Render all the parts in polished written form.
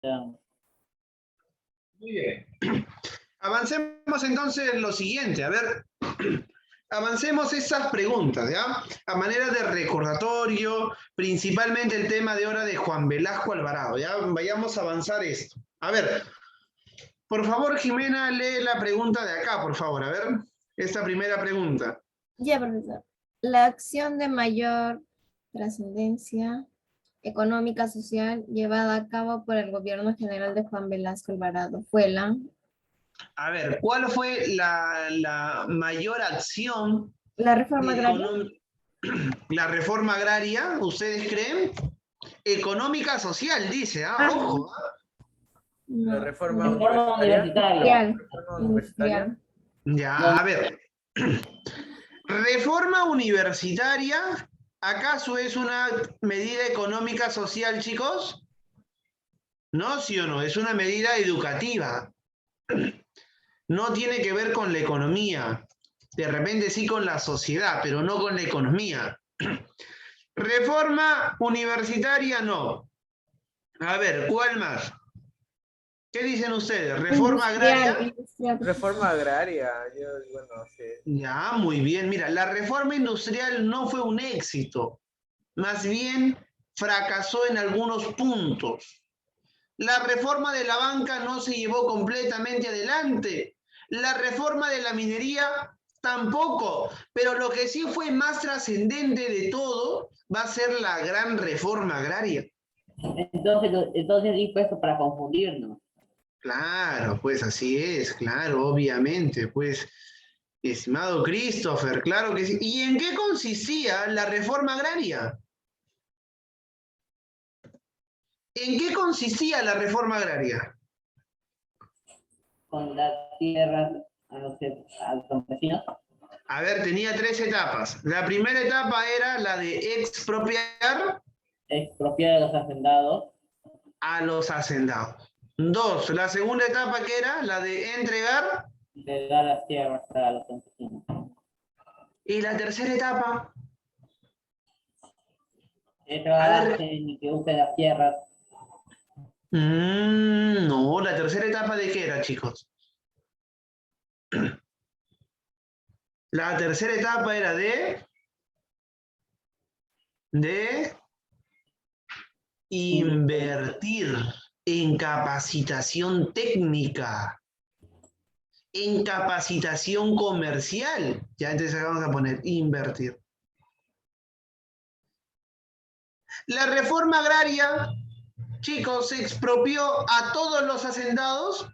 Ya. Muy bien. Avancemos entonces en lo siguiente. A ver, avancemos esas preguntas, ¿ya? A manera de recordatorio, principalmente el tema de hora de Juan Velasco Alvarado, ¿ya? Vayamos a avanzar esto. A ver, por favor, Jimena, lee la pregunta de acá, por favor. A ver, esta primera pregunta. Ya, profesor. La acción de mayor trascendencia económica social llevada a cabo por el gobierno general de Juan Velasco Alvarado fue la A ver, ¿cuál fue la mayor acción reforma agraria. La reforma agraria, ¿ustedes creen? Económica social, dice, Ah. ojo. La No, reforma Reforma universitaria. universitaria. Reforma universitaria. Ya, a ver. Reforma universitaria, ¿acaso es una medida económica social, chicos? No, sí o no, es una medida educativa. No tiene que ver con la economía. De repente sí con la sociedad, pero no con la economía. Reforma universitaria, no. A ver, ¿cuál más? ¿Qué dicen ustedes? ¿Reforma agraria? Industrial. Reforma agraria. Bueno, sí. Ya, muy bien. Mira, la reforma industrial no fue un éxito. Más bien fracasó en algunos puntos. La reforma de la banca no se llevó completamente adelante. La reforma de la minería tampoco. Pero lo que sí fue más trascendente de todo va a ser la gran reforma agraria. Entonces dijo eso para confundirnos. Claro, pues así es, claro, obviamente, pues, estimado Christopher, claro que sí. ¿Y en qué consistía la reforma agraria? ¿En qué consistía la reforma agraria? Con las tierras a los campesinos. A ver, tenía 3 etapas. La primera etapa era la de expropiar Expropiar a los hacendados. a los hacendados. 2, la segunda etapa que era la de entregar. De dar las tierras a los campesinos. Y la tercera etapa. Que trabajen y que usen las tierras. No, la tercera etapa de qué era, chicos. La tercera etapa era de invertir en capacitación técnica, en capacitación comercial. Ya entonces vamos a poner invertir. La reforma agraria, chicos, se expropió a todos los hacendados.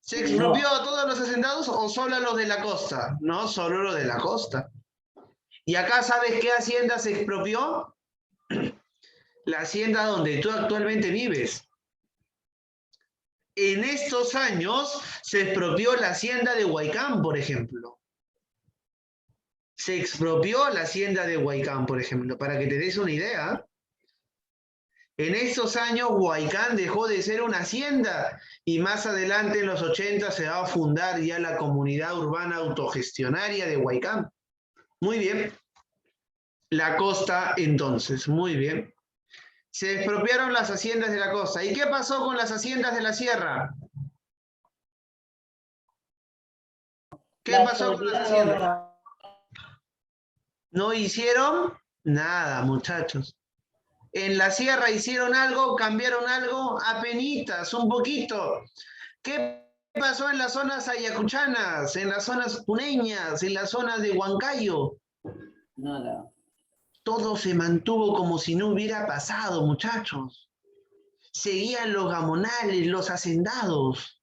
¿Se expropió a todos los hacendados o solo a los de la costa? No, solo los de la costa. ¿Y acá sabes qué hacienda se expropió? La hacienda donde tú actualmente vives. En estos años se expropió la hacienda de Huaycán, por ejemplo. Se expropió la hacienda de Huaycán, por ejemplo, para que te des una idea. En estos años Huaycán dejó de ser una hacienda y más adelante en los 80 se va a fundar ya la comunidad urbana autogestionaria de Huaycán. Muy bien. La costa entonces, muy bien. Se expropiaron las haciendas de la costa. ¿Y qué pasó con las haciendas de la sierra? ¿Qué pasó con las haciendas? No hicieron nada, muchachos. En la sierra hicieron algo, cambiaron algo, apenitas, un poquito. ¿Qué pasó en las zonas ayacuchanas, en las zonas puneñas, en las zonas de Huancayo? Nada. Todo se mantuvo como si no hubiera pasado, muchachos. Seguían los gamonales, los hacendados.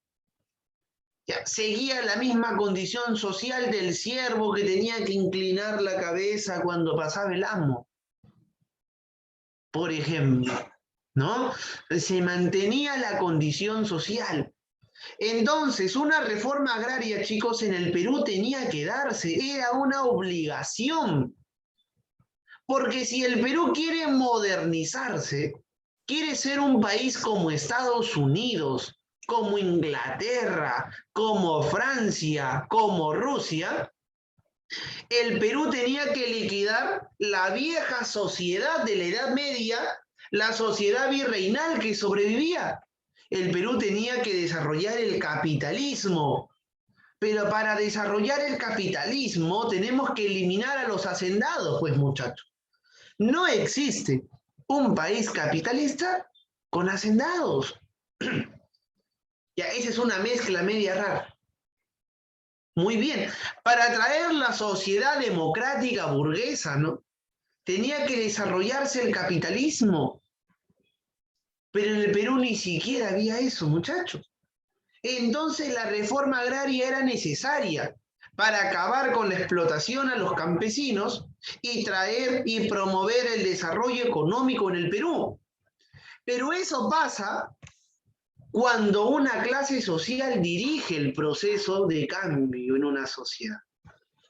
Ya, seguía la misma condición social del siervo que tenía que inclinar la cabeza cuando pasaba el amo. Por ejemplo, ¿no? Se mantenía la condición social. Entonces, una reforma agraria, chicos, en el Perú tenía que darse, era una obligación. Porque si el Perú quiere modernizarse, quiere ser un país como Estados Unidos, como Inglaterra, como Francia, como Rusia, el Perú tenía que liquidar la vieja sociedad de la Edad Media la sociedad virreinal que sobrevivía. El Perú tenía que desarrollar el capitalismo. Pero para desarrollar el capitalismo tenemos que eliminar a los hacendados, pues muchachos. No existe un país capitalista con hacendados. Ya, esa es una mezcla media rara. Muy bien. Para traer la sociedad democrática burguesa, ¿no? Tenía que desarrollarse el capitalismo. Pero en el Perú ni siquiera había eso, muchachos. Entonces la reforma agraria era necesaria para acabar con la explotación a los campesinos y traer y promover el desarrollo económico en el Perú. Pero eso pasa cuando una clase social dirige el proceso de cambio en una sociedad.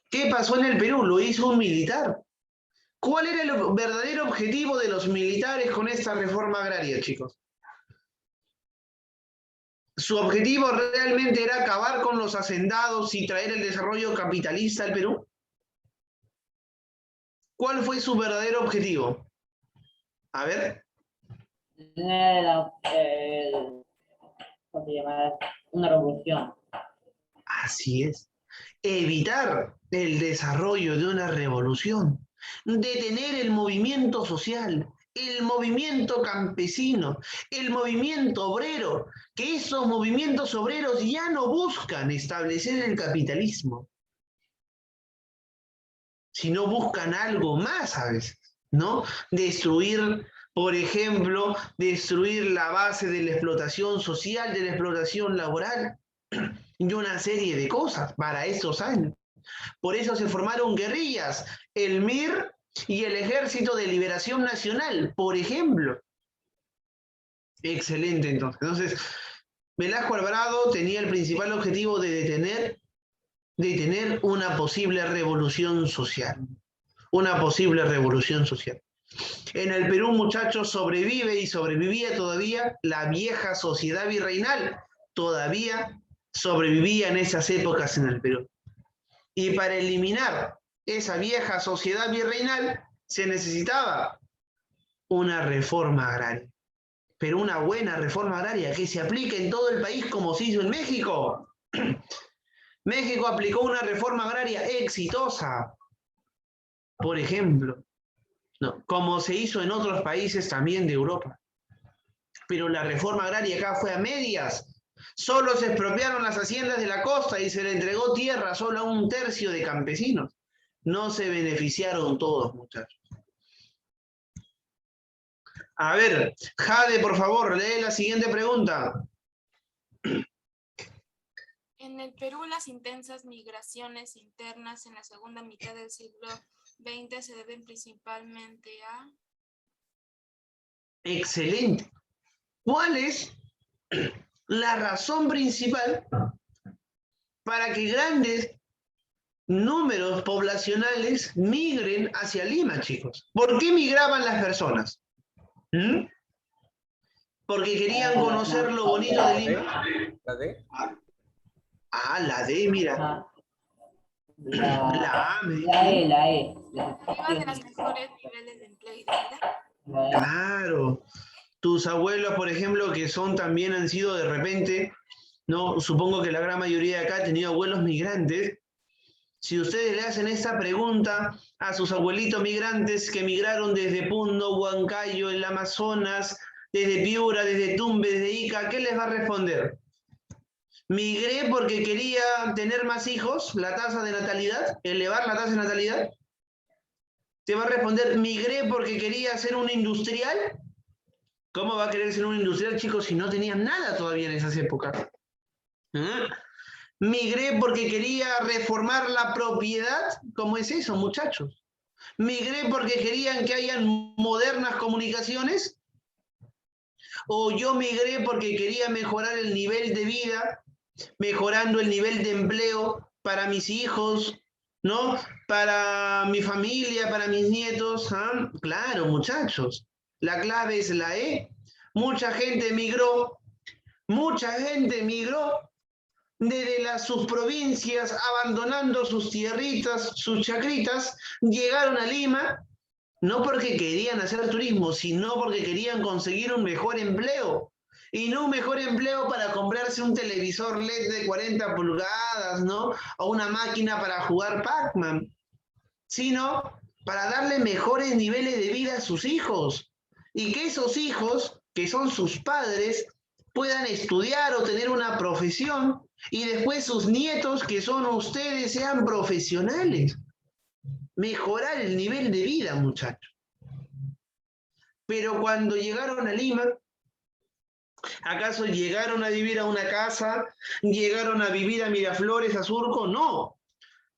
¿Qué pasó en el Perú? Lo hizo un militar. ¿Cuál era el verdadero objetivo de los militares con esta reforma agraria, chicos? ¿Su objetivo realmente era acabar con los hacendados y traer el desarrollo capitalista al Perú? ¿Cuál fue su verdadero objetivo? A ver. ¿Cómo se llama? Una revolución. Así es. Evitar el desarrollo de una revolución. Detener el movimiento social, el movimiento campesino, el movimiento obrero, que esos movimientos obreros ya no buscan establecer el capitalismo, sino buscan algo más a veces, ¿no? Destruir, por ejemplo, destruir la base de la explotación social, de la explotación laboral, y una serie de cosas para esos años. Por eso se formaron guerrillas, el MIR y el Ejército de Liberación Nacional, por ejemplo. Excelente, entonces. Entonces, Velasco Alvarado tenía el principal objetivo de detener una posible revolución social. Una posible revolución social. En el Perú, muchachos, sobrevive y sobrevivía todavía la vieja sociedad virreinal. Todavía sobrevivía en esas épocas en el Perú. Y para eliminar esa vieja sociedad virreinal se necesitaba una reforma agraria. Pero una buena reforma agraria que se aplique en todo el país como se hizo en México. México aplicó una reforma agraria exitosa, por ejemplo, ¿no? Como se hizo en otros países también de Europa. Pero la reforma agraria acá fue a medias. Solo se expropiaron las haciendas de la costa y se le entregó tierra solo a 1/3 de campesinos. No se beneficiaron todos, muchachos. A ver, Jade, por favor, lee la siguiente pregunta. En el Perú, las intensas migraciones internas en la segunda mitad del siglo XX se deben principalmente a... Excelente. ¿Cuál es la razón principal para que grandes números poblacionales migren hacia Lima, chicos? ¿Por qué migraban las personas? ¿Mm? Porque querían conocer lo bonito de Lima. ¿La D? Ah, la D, mira. Ajá. La A, me dice. La E. Arriba de los mejores niveles de empleo y de vida. La E. Claro. Tus abuelos, por ejemplo, que son también han sido de repente, ¿no? Supongo que la gran mayoría de acá ha tenido abuelos migrantes. Si ustedes le hacen esta pregunta a sus abuelitos migrantes que migraron desde Puno, Huancayo, el Amazonas, desde Piura, desde Tumbes, desde Ica, ¿qué les va a responder? ¿Migré porque quería tener más hijos, la tasa de natalidad, elevar la tasa de natalidad? Te va a responder, ¿migré porque quería ser un industrial? ¿Cómo va a querer ser un industrial, chicos, si no tenían nada todavía en esas épocas? ¿Ah? Migré porque quería reformar la propiedad. ¿Cómo es eso, muchachos? Migré porque querían que hayan modernas comunicaciones. O yo migré porque quería mejorar el nivel de vida, mejorando el nivel de empleo para mis hijos, ¿no? Para mi familia, para mis nietos. ¿Ah? Claro, muchachos. La clave es la E. Mucha gente migró desde sus provincias, abandonando sus tierritas, sus chacritas, llegaron a Lima No porque querían hacer turismo, sino porque querían conseguir un mejor empleo. Y no un mejor empleo para comprarse un televisor LED de 40 pulgadas, ¿no? O una máquina para jugar Pac-Man, sino para darle mejores niveles de vida a sus hijos. Y que esos hijos, que son sus padres, puedan estudiar o tener una profesión y después sus nietos, que son ustedes, sean profesionales. Mejorar el nivel de vida, muchachos. Pero cuando llegaron a Lima, ¿acaso llegaron a vivir a una casa? ¿Llegaron a vivir a Miraflores, a Surco? No.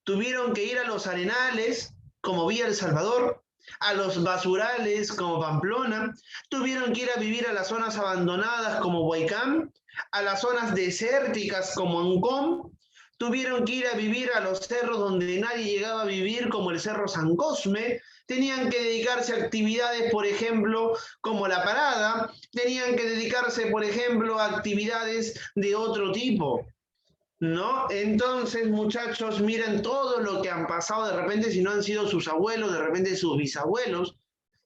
Tuvieron que ir a los arenales, como Villa El Salvador, a los basurales, como Pamplona. Tuvieron que ir a vivir a las zonas abandonadas, como Huaycán, a las zonas desérticas, como Ancón. Tuvieron que ir a vivir a los cerros donde nadie llegaba a vivir, como el Cerro San Cosme. Tenían que dedicarse a actividades, por ejemplo, como la parada. Tenían que dedicarse, por ejemplo, a actividades de otro tipo, ¿no? Entonces, muchachos, miren todo lo que han pasado de repente, si no han sido sus abuelos, de repente sus bisabuelos,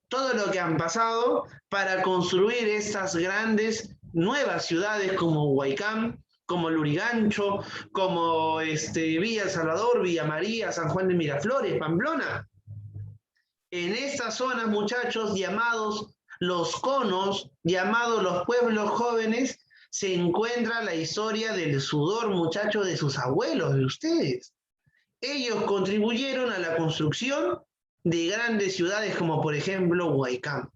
todo lo que han pasado para construir estas grandes nuevas ciudades como Huaycán, como Lurigancho, como Villa El Salvador, Villa María, San Juan de Miraflores, Pamplona. En estas zonas, muchachos, llamados los conos, llamados los pueblos jóvenes, se encuentra la historia del sudor, muchachos, de sus abuelos, de ustedes. Ellos contribuyeron a la construcción de grandes ciudades como, por ejemplo, Huaycán.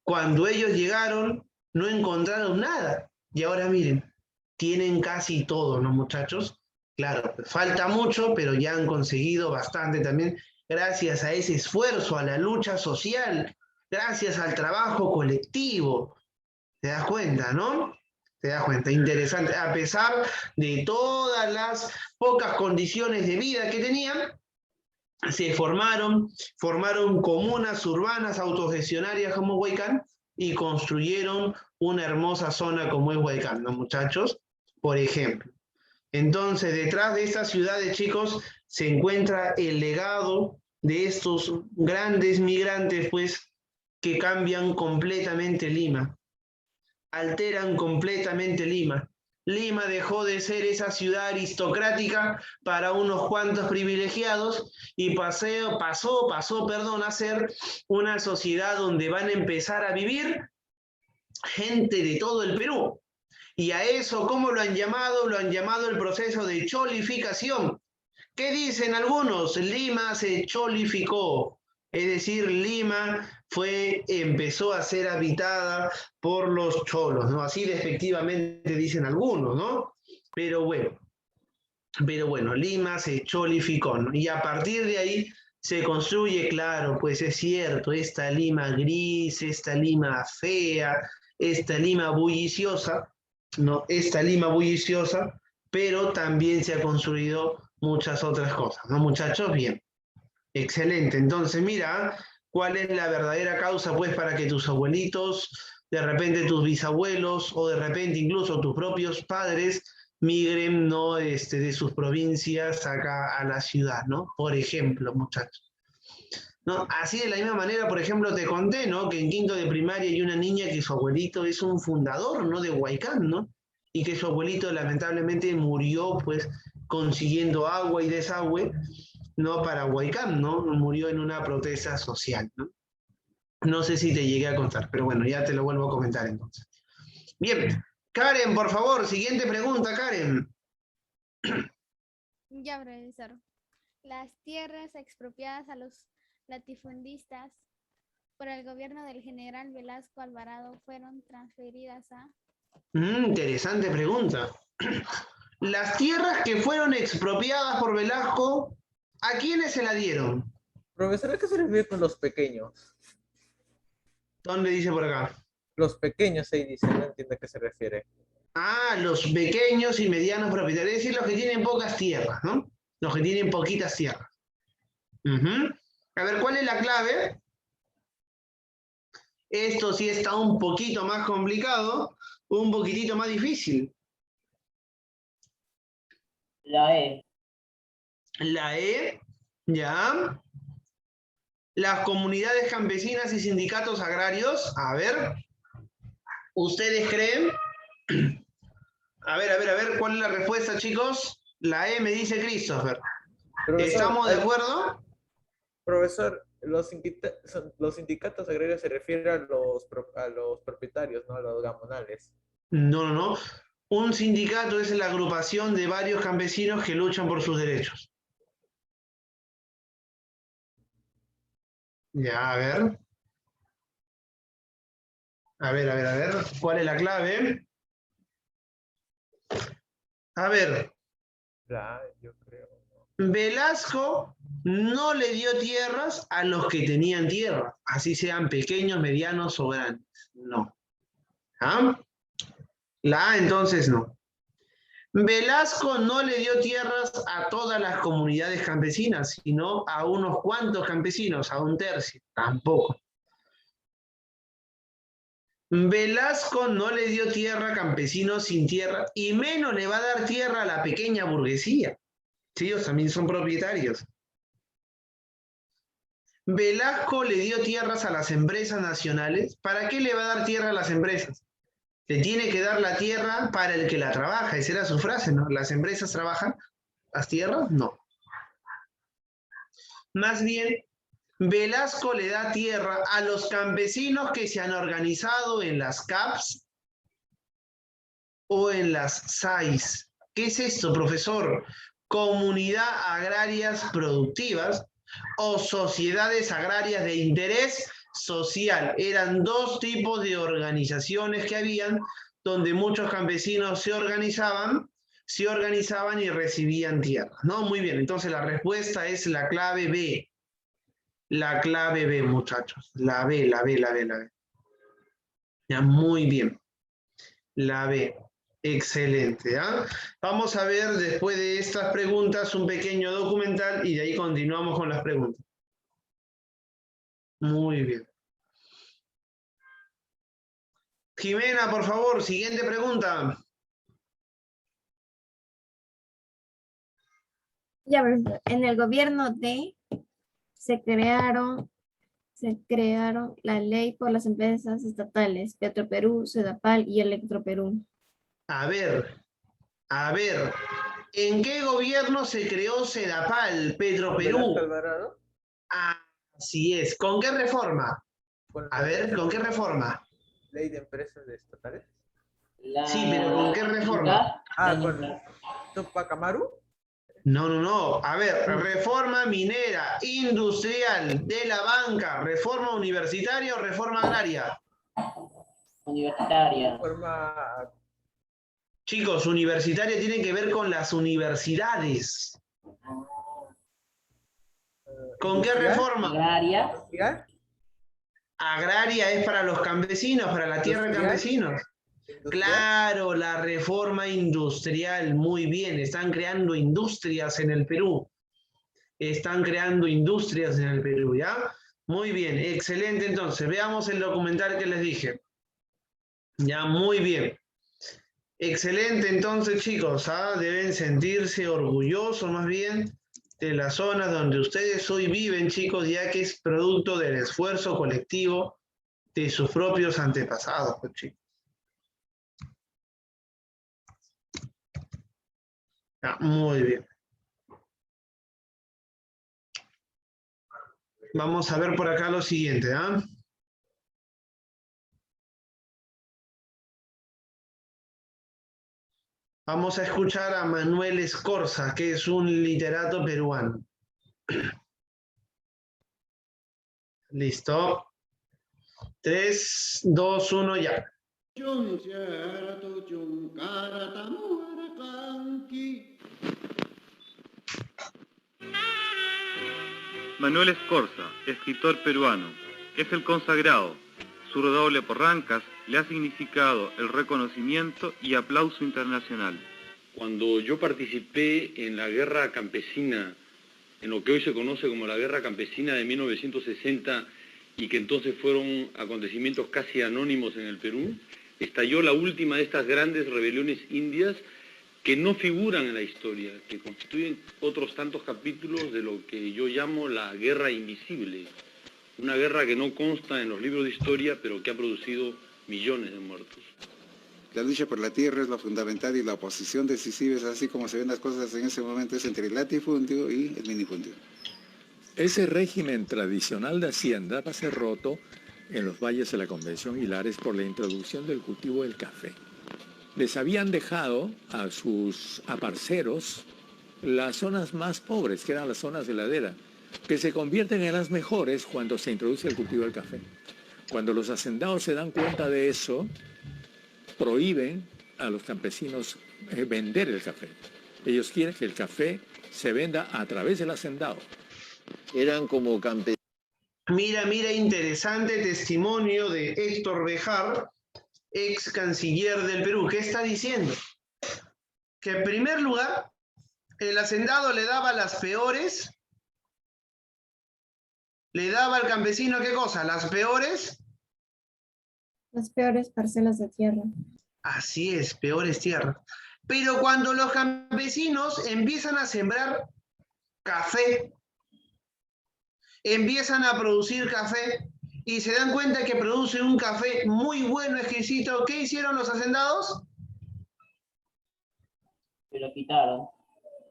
Cuando ellos llegaron, no encontraron nada. Y ahora miren, tienen casi todo, ¿no, muchachos? Claro, falta mucho, pero ya han conseguido bastante también gracias a ese esfuerzo, a la lucha social, gracias al trabajo colectivo. ¿Te das cuenta, no? Te das cuenta, interesante. A pesar de todas las pocas condiciones de vida que tenían, se formaron comunas urbanas autogestionarias como Huaycán y construyeron una hermosa zona como es Huaycán, ¿no, muchachos? Por ejemplo. Entonces, detrás de estas ciudades, chicos, se encuentra el legado de estos grandes migrantes, pues, que cambian completamente Lima, alteran completamente Lima. Lima dejó de ser esa ciudad aristocrática para unos cuantos privilegiados y pasó a ser una sociedad donde van a empezar a vivir gente de todo el Perú. Y a eso, ¿cómo lo han llamado? Lo han llamado el proceso de cholificación. ¿Qué dicen algunos? Lima se cholificó. Es decir, Lima empezó a ser habitada por los cholos, ¿no? Así despectivamente dicen algunos, ¿no? Pero bueno, Lima se cholificó, ¿no? Y a partir de ahí se construye, claro, pues es cierto, esta Lima gris, esta Lima fea, esta Lima bulliciosa, ¿no? Esta Lima bulliciosa, pero también se ha construido muchas otras cosas, ¿no, muchachos? Bien, excelente. Entonces, mira, ¿cuál es la verdadera causa, pues, para que tus abuelitos, de repente tus bisabuelos, o de repente incluso tus propios padres, migren, ¿no? De sus provincias acá a la ciudad, ¿no? Por ejemplo, muchachos. ¿No? Así de la misma manera, por ejemplo, te conté, ¿no? Que en quinto de primaria hay una niña que su abuelito es un fundador, ¿no? De Huaycán, ¿no? Y que su abuelito lamentablemente murió, pues, consiguiendo agua y desagüe, ¿no? Para Huaycán, ¿no? Murió en una protesta social, ¿no? No sé si te llegué a contar, pero bueno, ya te lo vuelvo a comentar entonces. Bien, Karen, por favor, siguiente pregunta, Karen. Ya, profesor. Las tierras expropiadas a los latifundistas por el gobierno del general Velasco Alvarado fueron transferidas a... Interesante pregunta. Las tierras que fueron expropiadas por Velasco, ¿a quiénes se la dieron? Profesor, ¿a qué se refiere con los pequeños? ¿Dónde dice por acá? Los pequeños, ahí dice, no entiendo a qué se refiere. Ah, los pequeños y medianos propietarios, es decir, los que tienen pocas tierras, ¿no? Los que tienen poquitas tierras. A ver, ¿cuál es la clave? Esto sí está un poquito más complicado, un poquitito más difícil. La E. La E, ya. las comunidades campesinas y sindicatos agrarios? A ver, ¿ustedes creen? A ver, ¿cuál es la respuesta, chicos? La E me dice Christopher. Profesor, ¿Estamos de acuerdo? Profesor, los sindicatos agrarios se refieren a los propietarios, ¿no? A los gamonales. No. Un sindicato es la agrupación de varios campesinos que luchan por sus derechos. Ya, a ver. A ver. ¿Cuál es la clave? A ver. Yo creo. Velasco no le dio tierras a los que tenían tierra, así sean pequeños, medianos o grandes. No. ¿Ah? La A entonces no. Velasco no le dio tierras a todas las comunidades campesinas, sino a unos cuantos campesinos, a un tercio. Tampoco. Velasco no le dio tierra a campesinos sin tierra y menos le va a dar tierra a la pequeña burguesía. Sí, ellos también son propietarios. Velasco le dio tierras a las empresas nacionales. ¿Para qué le va a dar tierra a las empresas? Le tiene que dar la tierra para el que la trabaja. Esa era su frase, ¿no? ¿Las empresas trabajan las tierras? No. Más bien, Velasco le da tierra a los campesinos que se han organizado en las CAPs o en las SAIs. ¿Qué es esto, profesor? Comunidad agrarias productivas o sociedades agrarias de interés social. Eran dos tipos de organizaciones que habían donde muchos campesinos se organizaban y recibían tierra, ¿no? Muy bien, entonces la respuesta es la clave B. La clave B, muchachos. La B. Ya, muy bien. La B. Excelente. ¿Ah? Vamos a ver después de estas preguntas un pequeño documental y de ahí continuamos con las preguntas. Muy bien. Jimena, por favor, siguiente pregunta. Ya, profesor. En el gobierno de se crearon la ley por las empresas estatales, Petroperú, Sedapal y Electroperú. A ver, ¿en qué gobierno se creó Sedapal, Petroperú? ¿Velasco Alvarado? Así es. ¿Con qué reforma? Con A ver, ¿con qué reforma? ley de empresas estatales. Sí, pero ¿con qué reforma? Con Tupac Amaru. No. A ver, reforma minera, industrial, de la banca, reforma universitaria o reforma agraria. Universitaria. Forma. Chicos, universitaria tiene que ver con las universidades. ¿Con qué reforma? Agraria. Industrial. Agraria es para los campesinos, para la tierra de campesinos. Claro, la reforma industrial, muy bien, están creando industrias en el Perú. ¿Ya? Muy bien, excelente entonces. Veamos el documental que les dije. Ya, muy bien. Excelente entonces, chicos, ¿ah? Deben sentirse orgullosos más bien de las zonas donde ustedes hoy viven, chicos, ya que es producto del esfuerzo colectivo de sus propios antepasados, pues, chicos. Muy bien. Vamos a ver por acá lo siguiente, ¿ah? Vamos a escuchar a Manuel Escorza, que es un literato peruano. Listo. 3, 2, 1, ya. Manuel Escorza, escritor peruano, es el consagrado. Su redoble por Rancas le ha significado el reconocimiento y aplauso internacional. Cuando yo participé en la guerra campesina, en lo que hoy se conoce como la guerra campesina de 1960, y que entonces fueron acontecimientos casi anónimos en el Perú, estalló la última de estas grandes rebeliones indias que no figuran en la historia, que constituyen otros tantos capítulos de lo que yo llamo la guerra invisible. Una guerra que no consta en los libros de historia, pero que ha producido millones de muertos. La lucha por la tierra es lo fundamental y la oposición decisiva es así como se ven las cosas en ese momento, es entre el latifundio y el minifundio. Ese régimen tradicional de hacienda va a ser roto en los valles de la Convención Hilares por la introducción del cultivo del café. Les habían dejado a sus aparceros las zonas más pobres, que eran las zonas de ladera, que se convierten en las mejores cuando se introduce el cultivo del café. Cuando los hacendados se dan cuenta de eso, prohíben a los campesinos vender el café. Ellos quieren que el café se venda a través del hacendado. Eran como campesinos. Mira, interesante testimonio de Héctor Bejar, ex canciller del Perú. ¿Qué está diciendo? Que en primer lugar, el hacendado le daba las peores, le daba al campesino, ¿qué cosa? Las peores. Las peores parcelas de tierra. Así es, peores tierras. Pero cuando los campesinos empiezan a sembrar café, empiezan a producir café y se dan cuenta que producen un café muy bueno, exquisito, ¿qué hicieron los hacendados? Se lo quitaron.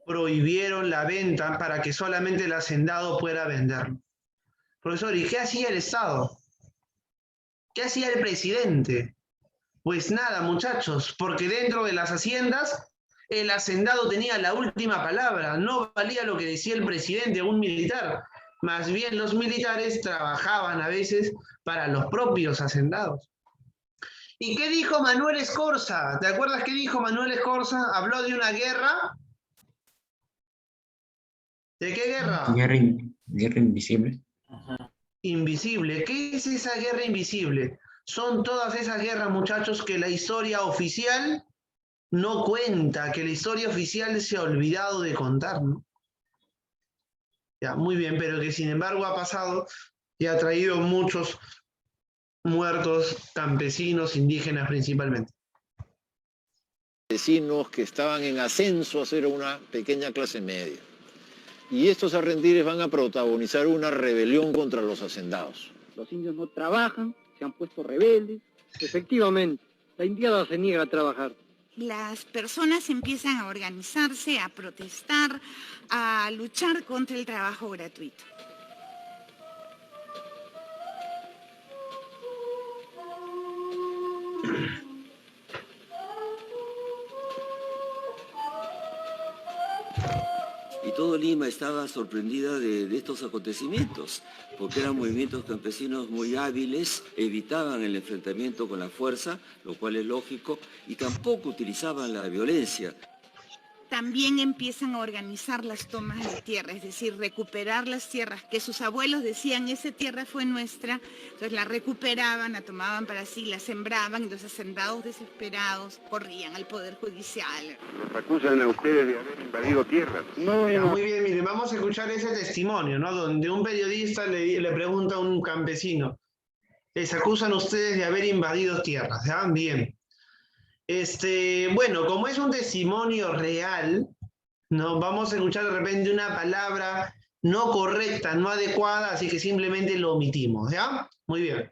Prohibieron la venta para que solamente el hacendado pueda venderlo. Profesor, ¿y qué hacía el Estado? ¿Qué hacía el presidente? Pues nada, muchachos, porque dentro de las haciendas el hacendado tenía la última palabra, no valía lo que decía el presidente o un militar. Más bien los militares trabajaban a veces para los propios hacendados. ¿Y qué dijo Manuel Escorza? ¿Te acuerdas qué dijo Manuel Escorza? Habló de una guerra. ¿De qué guerra? Guerra invisible. Ajá. Invisible. ¿Qué es esa guerra invisible? Son todas esas guerras, muchachos, que la historia oficial no cuenta, que la historia oficial se ha olvidado de contar, ¿no? Ya, muy bien, pero que sin embargo ha pasado y ha traído muchos muertos campesinos, indígenas principalmente. Campesinos que estaban en ascenso a ser una pequeña clase media. Y estos arrendires van a protagonizar una rebelión contra los hacendados. Los indios no trabajan, se han puesto rebeldes. Efectivamente, la indiada se niega a trabajar. Las personas empiezan a organizarse, a protestar, a luchar contra el trabajo gratuito. Y todo Lima estaba sorprendida de estos acontecimientos, porque eran movimientos campesinos muy hábiles, evitaban el enfrentamiento con la fuerza, lo cual es lógico, y tampoco utilizaban la violencia. También empiezan a organizar las tomas de tierra, es decir, recuperar las tierras que sus abuelos decían, esa tierra fue nuestra, entonces la recuperaban, la tomaban para sí, la sembraban, y los hacendados desesperados corrían al Poder Judicial. Los acusan a ustedes de haber invadido tierras. No, ya, muy bien, mire, vamos a escuchar ese testimonio, ¿no? Donde un periodista le pregunta a un campesino, les acusan ustedes de haber invadido tierras, ¿ya? Bien. Bueno, como es un testimonio real, no vamos a escuchar de repente una palabra no correcta, no adecuada, así que simplemente lo omitimos, ¿ya? Muy bien.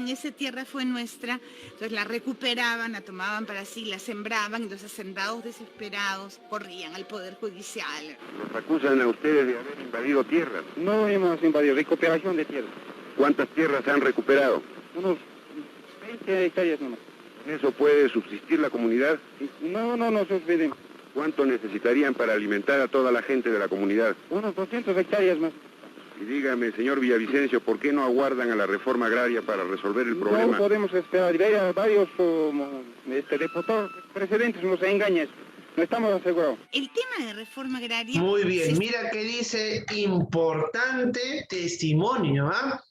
Esa tierra fue nuestra, entonces la recuperaban, la tomaban para sí, la sembraban, y los hacendados desesperados corrían al Poder Judicial. Los acusan a ustedes de haber invadido tierras. No hemos invadido, recuperación de tierras. ¿Cuántas tierras se han recuperado? Unos 20 hectáreas nomás. ¿Con eso puede subsistir la comunidad? No subsisten. ¿Cuánto necesitarían para alimentar a toda la gente de la comunidad? Unos 200 hectáreas más. Y dígame, señor Villavicencio, ¿por qué no aguardan a la reforma agraria para resolver el problema? No podemos esperar. Varios diputados precedentes nos engañan. No estamos asegurados. El tema de reforma agraria... Muy bien, mira que dice importante testimonio, ¿ah?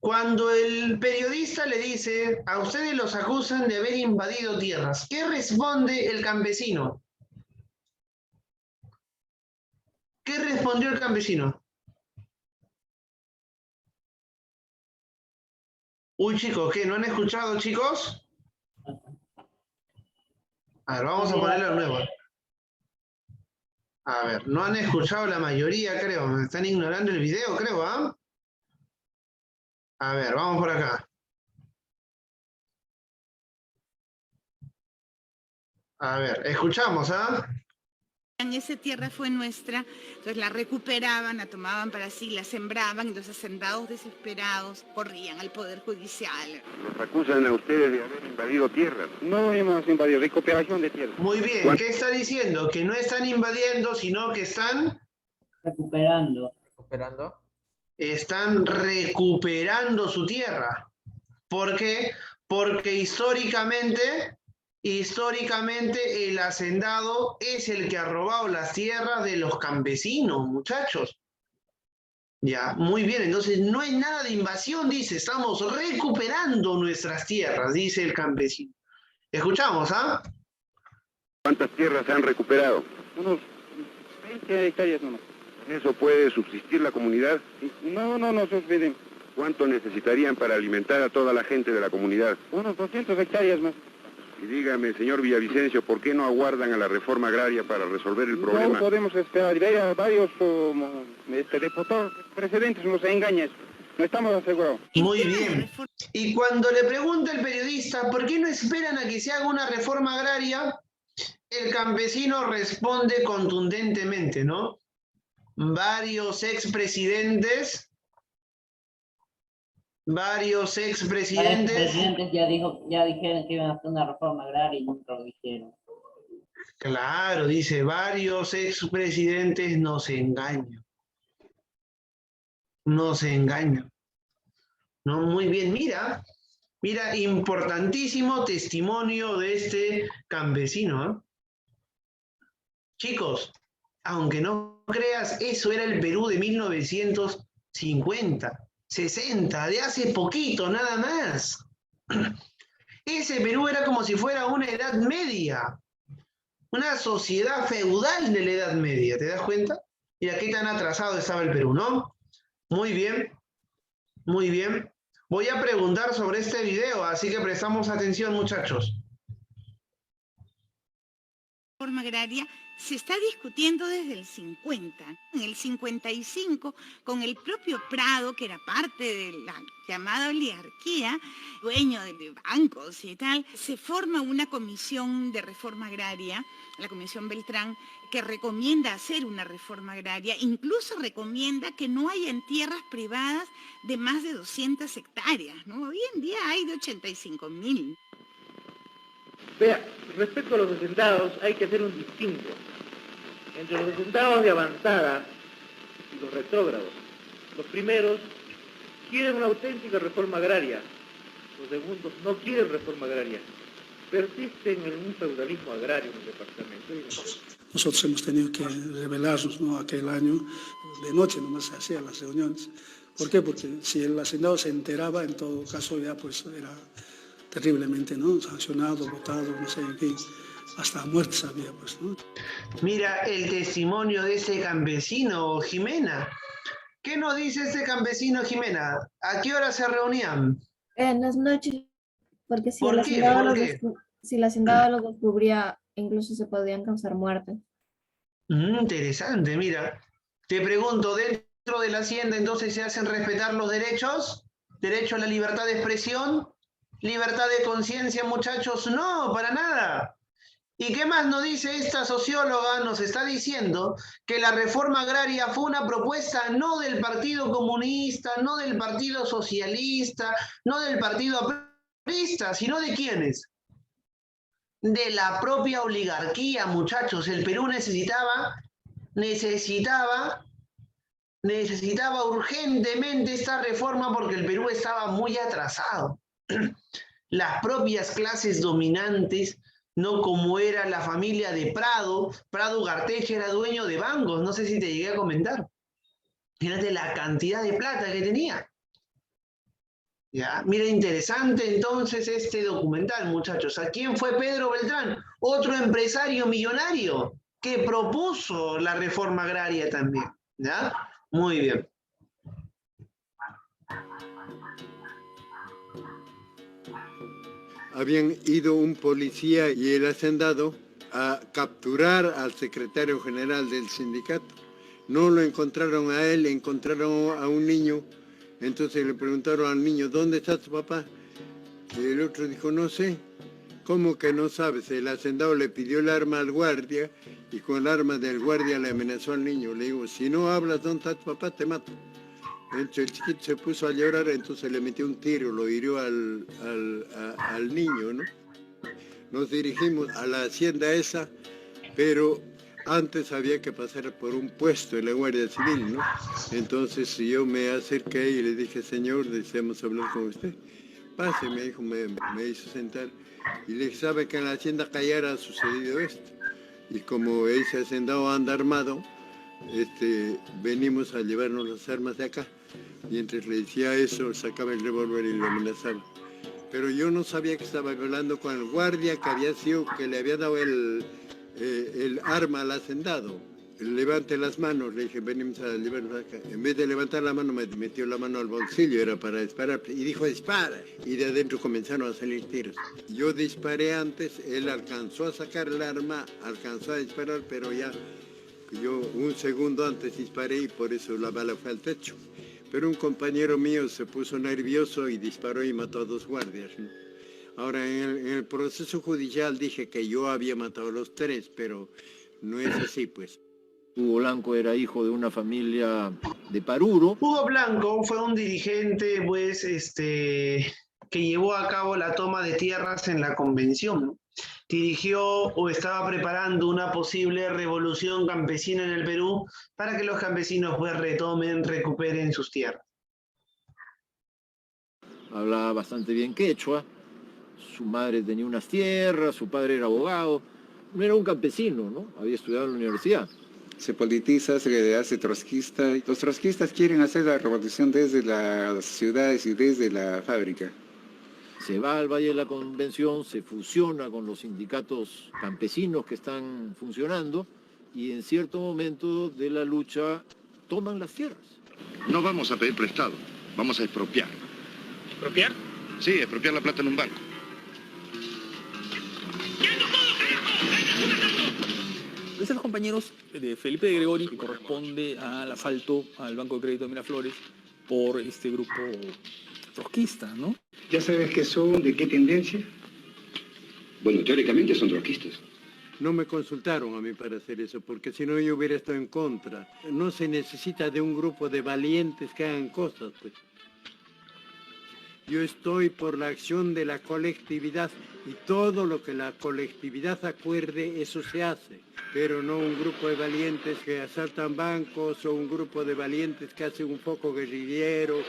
Cuando el periodista le dice, a ustedes los acusan de haber invadido tierras, ¿qué responde el campesino? ¿Qué respondió el campesino? Uy, chicos, ¿qué? ¿No han escuchado, chicos? A ver, vamos a ponerlo de nuevo. A ver, no han escuchado la mayoría, creo. Me están ignorando el video, creo, ¿ah? A ver, vamos por acá. A ver, escuchamos, ¿ah? Esa tierra fue nuestra, entonces la recuperaban, la tomaban para sí, la sembraban, y los hacendados desesperados corrían al Poder Judicial. Los acusan a ustedes de haber invadido tierras. No hemos invadido, recuperación de tierras. Muy bien, ¿qué está diciendo? Que no están invadiendo, sino que están Recuperando. ¿Recuperando? están recuperando su tierra. ¿Por qué? Porque históricamente el hacendado es el que ha robado las tierras de los campesinos, muchachos. Ya, muy bien, entonces no hay nada de invasión, dice, estamos recuperando nuestras tierras, dice el campesino. Escuchamos, ¿ah? ¿Cuántas tierras se han recuperado? Unos 20 hectáreas nomás. ¿Con eso puede subsistir la comunidad? No subsisten. ¿Cuánto necesitarían para alimentar a toda la gente de la comunidad? Unos 200 hectáreas más. Y dígame, señor Villavicencio, ¿por qué no aguardan a la reforma agraria para resolver el problema? No podemos esperar. Hay varios diputados precedentes nos engañan. No estamos asegurados. Muy bien. Y cuando le pregunta el periodista, ¿por qué no esperan a que se haga una reforma agraria? El campesino responde contundentemente, ¿no? Varios expresidentes ya dijeron que iban a hacer una reforma agraria y nunca lo dijeron. Claro, dice, varios expresidentes nos engañan. Nos engañan. No, muy bien, mira, importantísimo testimonio de este campesino, ¿eh? Chicos, aunque no creas, eso era el Perú de 1950, 60, de hace poquito nada más. Ese Perú era como si fuera una edad media, una sociedad feudal de la Edad Media, ¿te das cuenta? Mira qué tan atrasado estaba el Perú, ¿no? Muy bien, muy bien. Voy a preguntar sobre este video, así que prestamos atención, muchachos. La reforma agraria se está discutiendo desde el 50. En el 55, con el propio Prado, que era parte de la llamada oligarquía, dueño de bancos y tal, se forma una comisión de reforma agraria, la Comisión Beltrán, que recomienda hacer una reforma agraria, incluso recomienda que no haya en tierras privadas de más de 200 hectáreas, ¿no? Hoy en día hay de 85.000. Vea, respecto a los hacendados hay que hacer un distinto entre los hacendados de avanzada y los retrógrados. Los primeros quieren una auténtica reforma agraria, los segundos no quieren reforma agraria, persisten en un feudalismo agrario en el departamento. Nosotros hemos tenido que rebelarnos, ¿no? Aquel año, de noche nomás se hacían las reuniones. ¿Por qué? Porque si el hacendado se enteraba, en todo caso ya pues era terriblemente, ¿no? Sancionado, votado, no sé, en fin, hasta muertes había, pues, ¿no? Mira el testimonio de ese campesino, Jimena. ¿Qué nos dice este campesino, Jimena? ¿A qué hora se reunían? En las noches, porque si ¿Por el qué? hacendado ¿Por qué? si el hacendado lo descubría, incluso se podían causar muerte. Interesante, mira. Te pregunto, ¿dentro de la hacienda entonces se hacen respetar los derechos? ¿Derecho a la libertad de expresión? ¿Libertad de conciencia, muchachos? No, para nada. ¿Y qué más nos dice esta socióloga? Nos está diciendo que la reforma agraria fue una propuesta no del Partido Comunista, no del Partido Socialista, no del Partido Aprista, sino ¿de quiénes? De la propia oligarquía, muchachos. El Perú necesitaba urgentemente esta reforma porque el Perú estaba muy atrasado. Las propias clases dominantes, no como era la familia de Prado. Prado Garteche era dueño de bancos, no sé si te llegué a comentar. Fíjate la cantidad de plata que tenía. Ya, mira, interesante entonces este documental, muchachos. ¿A quién fue Pedro Beltrán? Otro empresario millonario que propuso la reforma agraria también. ¿Ya? Muy bien. Habían ido un policía y el hacendado a capturar al secretario general del sindicato. No lo encontraron a él, encontraron a un niño Entonces le preguntaron al niño, ¿dónde está tu papá? Y el otro dijo, no sé. ¿Cómo que no sabes? El hacendado le pidió el arma al guardia y con el arma del guardia le amenazó al niño. Le digo, si no hablas, ¿dónde está tu papá? Te mato. Entonces el chiquito se puso a llorar, entonces le metió un tiro, lo hirió al niño, ¿no? Nos dirigimos a la hacienda esa, pero antes había que pasar por un puesto en la Guardia Civil, ¿no? Entonces yo me acerqué y le dije, señor, deseamos hablar con usted. Pase, me dijo, me hizo sentar. Y le dije, ¿sabe que en la hacienda Cayara ha sucedido esto? Y como ese hacendado anda armado, venimos a llevarnos las armas de acá. Mientras le decía eso, sacaba el revólver y lo amenazaba. Pero yo no sabía que estaba hablando con el guardia que le había dado el arma al hacendado. Levante las manos, le dije, venimos a llevarnos acá. En vez de levantar la mano, me metió la mano al bolsillo, era para disparar. Y dijo, dispara. Y de adentro comenzaron a salir tiros. Yo disparé antes, él alcanzó a sacar el arma, alcanzó a disparar, pero ya yo un segundo antes disparé y por eso la bala fue al techo. Pero un compañero mío se puso nervioso y disparó y mató a 2 guardias, ¿no? Ahora, en el proceso judicial dije que yo había matado a los 3, pero no es así, pues. Hugo Blanco era hijo de una familia de Paruro. Hugo Blanco fue un dirigente, pues, que llevó a cabo la toma de tierras en la convención, ¿no? Dirigió o estaba preparando una posible revolución campesina en el Perú para que los campesinos pues recuperen sus tierras. Hablaba bastante bien quechua, su madre tenía unas tierras, su padre era abogado, no era un campesino, ¿no? Había estudiado en la universidad. Se politiza, se hace trotskista. Los trotskistas quieren hacer la revolución desde las ciudades y desde la fábrica. Se va al Valle de la Convención, se fusiona con los sindicatos campesinos que están funcionando y en cierto momento de la lucha toman las tierras. No vamos a pedir prestado, vamos a expropiar. ¿Expropiar? Sí, expropiar la plata en un banco. Dicen los compañeros de Felipe de Gregori que corresponde al assalto al Banco de Crédito de Miraflores por este grupo trotskista, ¿no? ¿Ya sabes qué son, de qué tendencia? Bueno, teóricamente son trotskistas. No me consultaron a mí para hacer eso, porque si no yo hubiera estado en contra. No se necesita de un grupo de valientes que hagan cosas, pues. Yo estoy por la acción de la colectividad y todo lo que la colectividad acuerde, eso se hace. Pero no un grupo de valientes que asaltan bancos o un grupo de valientes que hacen un foco guerrillero.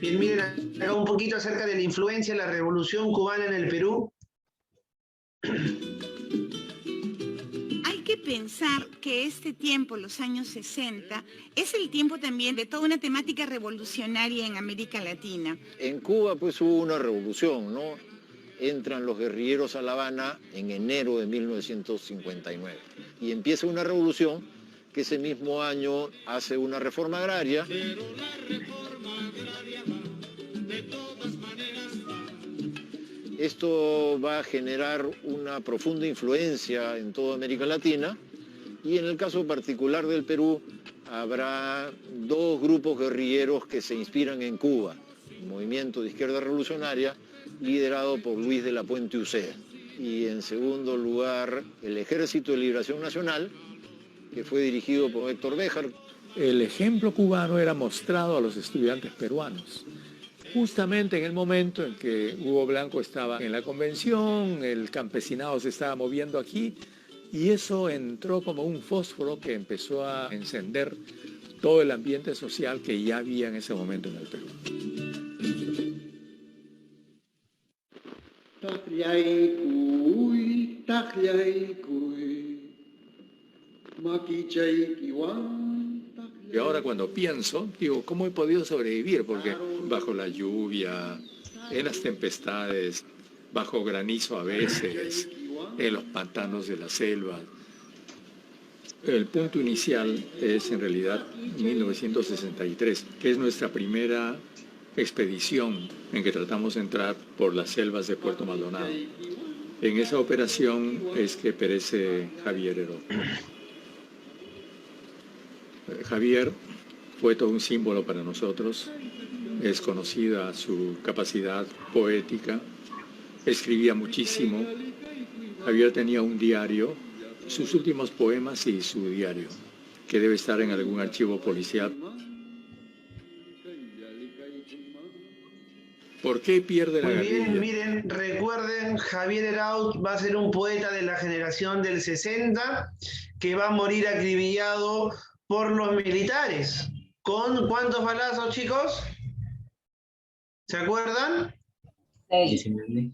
Bien, miren acá un poquito acerca de la influencia de la Revolución Cubana en el Perú. Hay que pensar que este tiempo, los años 60, es el tiempo también de toda una temática revolucionaria en América Latina. En Cuba pues hubo una revolución, ¿no? Entran los guerrilleros a La Habana en enero de 1959 y empieza una revolución que ese mismo año hace una reforma agraria. Esto va a generar una profunda influencia en toda América Latina y en el caso particular del Perú habrá 2 grupos guerrilleros que se inspiran en Cuba. El Movimiento de Izquierda Revolucionaria, liderado por Luis de la Puente Uceda. Y en segundo lugar, el Ejército de Liberación Nacional, que fue dirigido por Héctor Béjar. El ejemplo cubano era mostrado a los estudiantes peruanos. Justamente en el momento en que Hugo Blanco estaba en la convención, el campesinado se estaba moviendo aquí y eso entró como un fósforo que empezó a encender todo el ambiente social que ya había en ese momento en el Perú. Y ahora cuando pienso, digo, ¿cómo he podido sobrevivir? Porque bajo la lluvia, en las tempestades, bajo granizo a veces, en los pantanos de la selva. El punto inicial es en realidad 1963, que es nuestra primera expedición en que tratamos de entrar por las selvas de Puerto Maldonado. En esa operación es que perece Javier Heró. Javier fue todo un símbolo para nosotros. Es conocida su capacidad poética. Escribía muchísimo. Javier tenía un diario, sus últimos poemas y su diario, que debe estar en algún archivo policial. ¿Por qué pierde la Muy guerrilla? bien, miren, recuerden, Javier Eraut va a ser un poeta de la generación del 60 que va a morir acribillado por los militares. ¿Con cuántos balazos, chicos? ¿Se acuerdan? 19.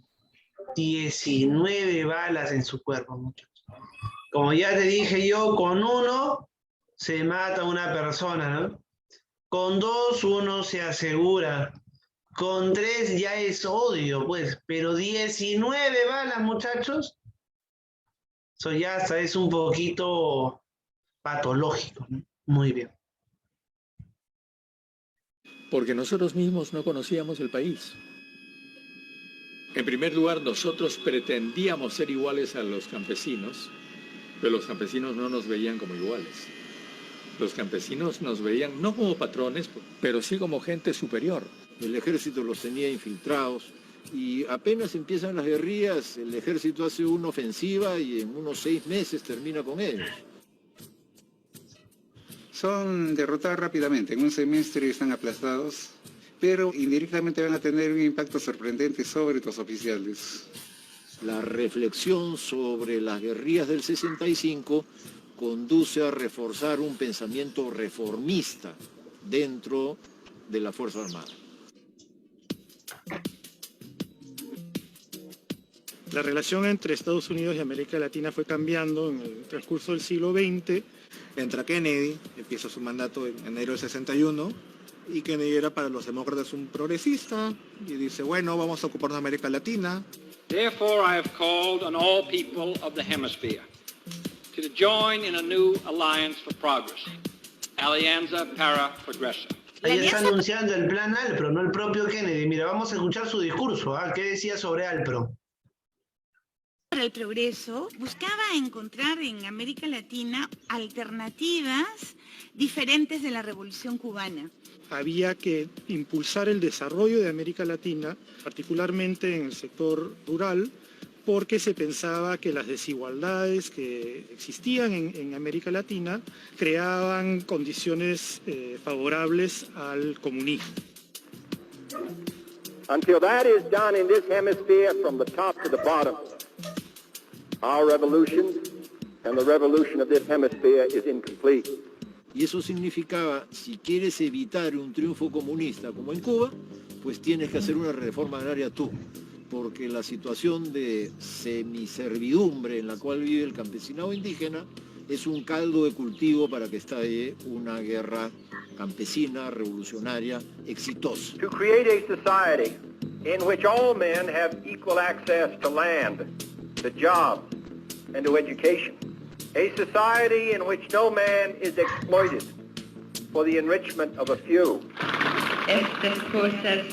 19 balas en su cuerpo, muchachos. Como ya te dije yo, con uno se mata una persona, ¿no? Con dos uno se asegura. Con 3 ya es odio, pues. Pero 19 balas, muchachos. Eso ya hasta es un poquito patológico, ¿no? Muy bien. Porque nosotros mismos no conocíamos el país. En primer lugar, nosotros pretendíamos ser iguales a los campesinos, pero los campesinos no nos veían como iguales. Los campesinos nos veían no como patrones, pero sí como gente superior. El ejército los tenía infiltrados y apenas empiezan las guerrillas, el ejército hace una ofensiva y en unos 6 meses termina con ellos. Son derrotados rápidamente, en un semestre están aplastados, pero indirectamente van a tener un impacto sorprendente sobre los oficiales. La reflexión sobre las guerrillas del 65 conduce a reforzar un pensamiento reformista dentro de la Fuerza Armada. La relación entre Estados Unidos y América Latina fue cambiando en el transcurso del siglo XX. Entra Kennedy, empieza su mandato en enero del 61, y Kennedy era para los demócratas un progresista, y dice, bueno, vamos a ocuparnos de América Latina. Therefore, I have called on all people of the hemisphere to join in a new alliance for progress, Alianza para Progreso. Ahí está anunciando el plan Alpro, no el propio Kennedy. Mira, vamos a escuchar su discurso. ¿Ah? ¿Qué decía sobre Alpro? Para el progreso buscaba encontrar en América Latina alternativas diferentes de la Revolución Cubana. Había que impulsar el desarrollo de América Latina, particularmente en el sector rural, porque se pensaba que las desigualdades que existían en América Latina creaban condiciones favorables al comunismo. Until that is done in this hemisphere from the top to the bottom, our revolution and the revolution of this hemisphere is incomplete. Y eso significaba, si quieres evitar un triunfo comunista como en Cuba, pues tienes que hacer una reforma agraria tú, porque la situación de semiservidumbre en la cual vive el campesinado indígena es un caldo de cultivo para que estalle una guerra campesina, revolucionaria, exitosa. To create a society in which all men have equal access to land, to jobs, and to education. A society in which no man is exploited for the enrichment of a few. Estas cosas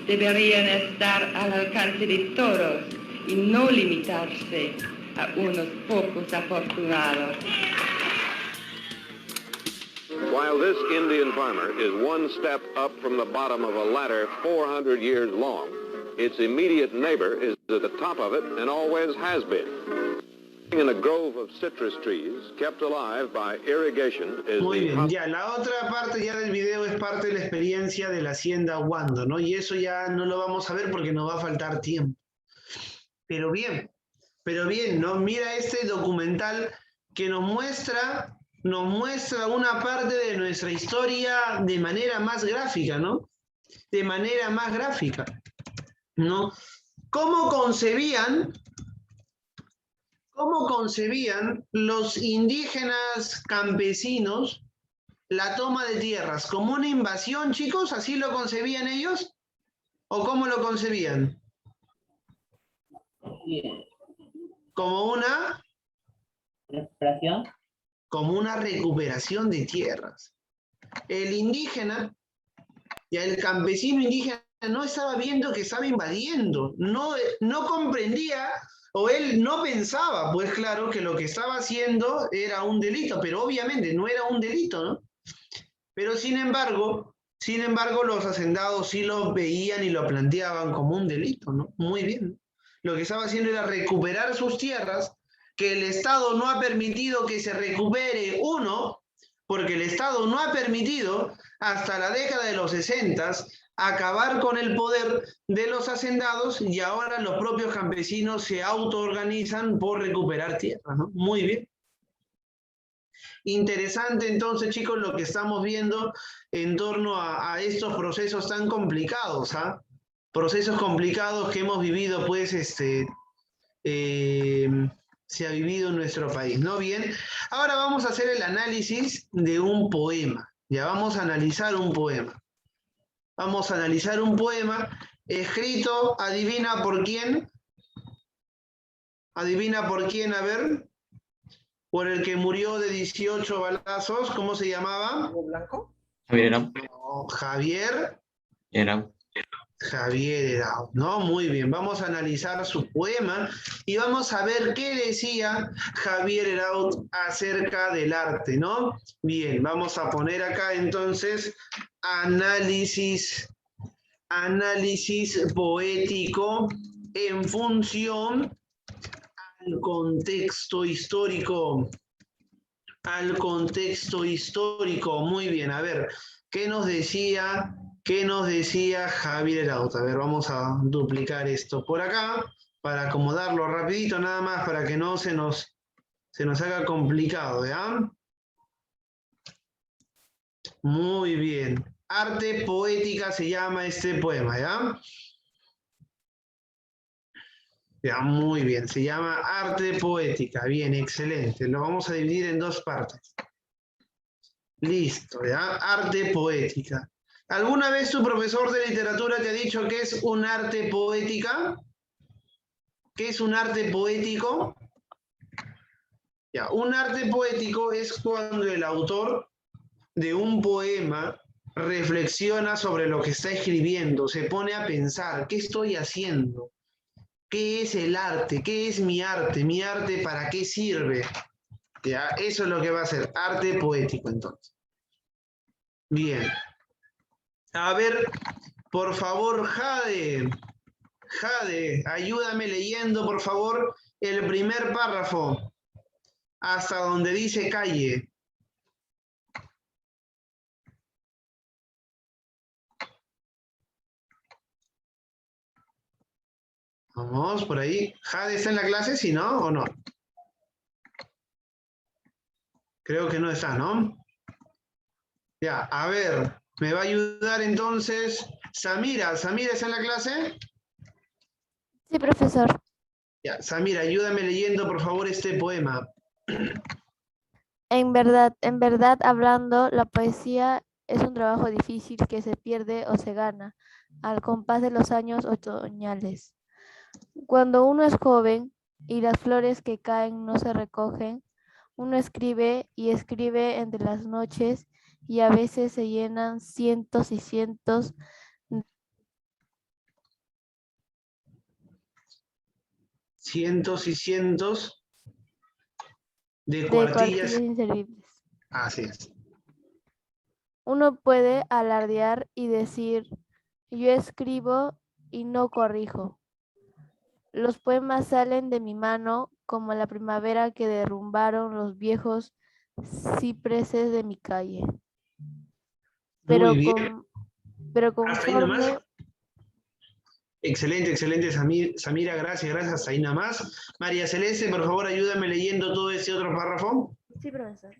deberían estar al alcance de todos y no limitarse a unos pocos afortunados. While this Indian farmer is one step up from the bottom of a ladder 400 years long, its immediate neighbor is at the top of it and always has been. In a grove of citrus trees kept alive by irrigation is Muy the bien, ya la otra parte ya del video es parte de la experiencia de la hacienda Wando, ¿no? Y eso ya no lo vamos a ver porque nos va a faltar tiempo. Pero bien, ¿no? Mira este documental que nos muestra una parte de nuestra historia de manera más gráfica, ¿no? De manera más gráfica, ¿no? ¿Cómo concebían los indígenas campesinos la toma de tierras? ¿Como una invasión, chicos? ¿Así lo concebían ellos? ¿O cómo lo concebían? ¿Como una recuperación? Como una recuperación de tierras. El indígena y el campesino indígena no estaba viendo que estaba invadiendo, no comprendía O él no pensaba, pues claro, que lo que estaba haciendo era un delito, pero obviamente no era un delito, ¿no? Pero sin embargo, los hacendados sí lo veían y lo planteaban como un delito, ¿no? Muy bien. Lo que estaba haciendo era recuperar sus tierras, que el Estado no ha permitido que se recupere uno, porque el Estado no ha permitido hasta la década de los 60 acabar con el poder de los hacendados y ahora los propios campesinos se autoorganizan por recuperar tierras, ¿no? Muy bien. Interesante entonces, chicos, lo que estamos viendo en torno a estos procesos tan complicados, ¿ah? Procesos complicados que hemos vivido, pues, se ha vivido en nuestro país, ¿no? Bien, ahora vamos a hacer el análisis de un poema. Ya vamos a analizar un poema. Vamos a analizar un poema escrito, adivina por quién. Adivina por quién, a ver. Por el que murió de 18 balazos, ¿cómo se llamaba? ¿Blanco? Javier Herao. No, Javier Herao. Herao, ¿no? Muy bien, vamos a analizar su poema y vamos a ver qué decía Javier Herao acerca del arte, ¿no? Bien, vamos a poner acá entonces análisis poético en función al contexto histórico. Al contexto histórico. Muy bien, a ver, ¿qué nos decía Javier Herao? A ver, vamos a duplicar esto por acá para acomodarlo rapidito, nada más para que no se nos haga complicado, ¿ya? Muy bien. Arte poética se llama este poema, ¿ya? Ya, muy bien. Se llama arte poética. Bien, excelente. Lo vamos a dividir en dos partes. Listo, ¿ya? Arte poética. ¿Alguna vez tu profesor de literatura te ha dicho que es un arte poética? ¿Qué es un arte poético? Ya, un arte poético es cuando el autor de un poema reflexiona sobre lo que está escribiendo, se pone a pensar, ¿qué estoy haciendo? ¿Qué es el arte? ¿Qué es mi arte? ¿Mi arte para qué sirve? ¿Ya? Eso es lo que va a ser arte poético, entonces. Bien. A ver, por favor, Jade, ayúdame leyendo, por favor, el primer párrafo, hasta donde dice calle. Vamos, por ahí. ¿Jade está en la clase? ¿Sí, no? ¿O no? Creo que no está, ¿no? Ya, a ver, me va a ayudar entonces Samira. ¿Samira está en la clase? Sí, profesor. Ya, Samira, ayúdame leyendo, por favor, este poema. En verdad, hablando, la poesía es un trabajo difícil que se pierde o se gana al compás de los años otoñales. Cuando uno es joven y las flores que caen no se recogen, uno escribe y escribe entre las noches y a veces se llenan cientos y cientos de cuartillas inservibles. Así es. Uno puede alardear y decir, yo escribo y no corrijo. Los poemas salen de mi mano como la primavera que derrumbaron los viejos cipreses de mi calle. Pero, muy bien. Pero ¿Hasta ahí nomás? conforme... Excelente, excelente, Samira, gracias, hasta ahí nada más. María Celeste, por favor, ayúdame leyendo todo este otro párrafo. Sí, profesor.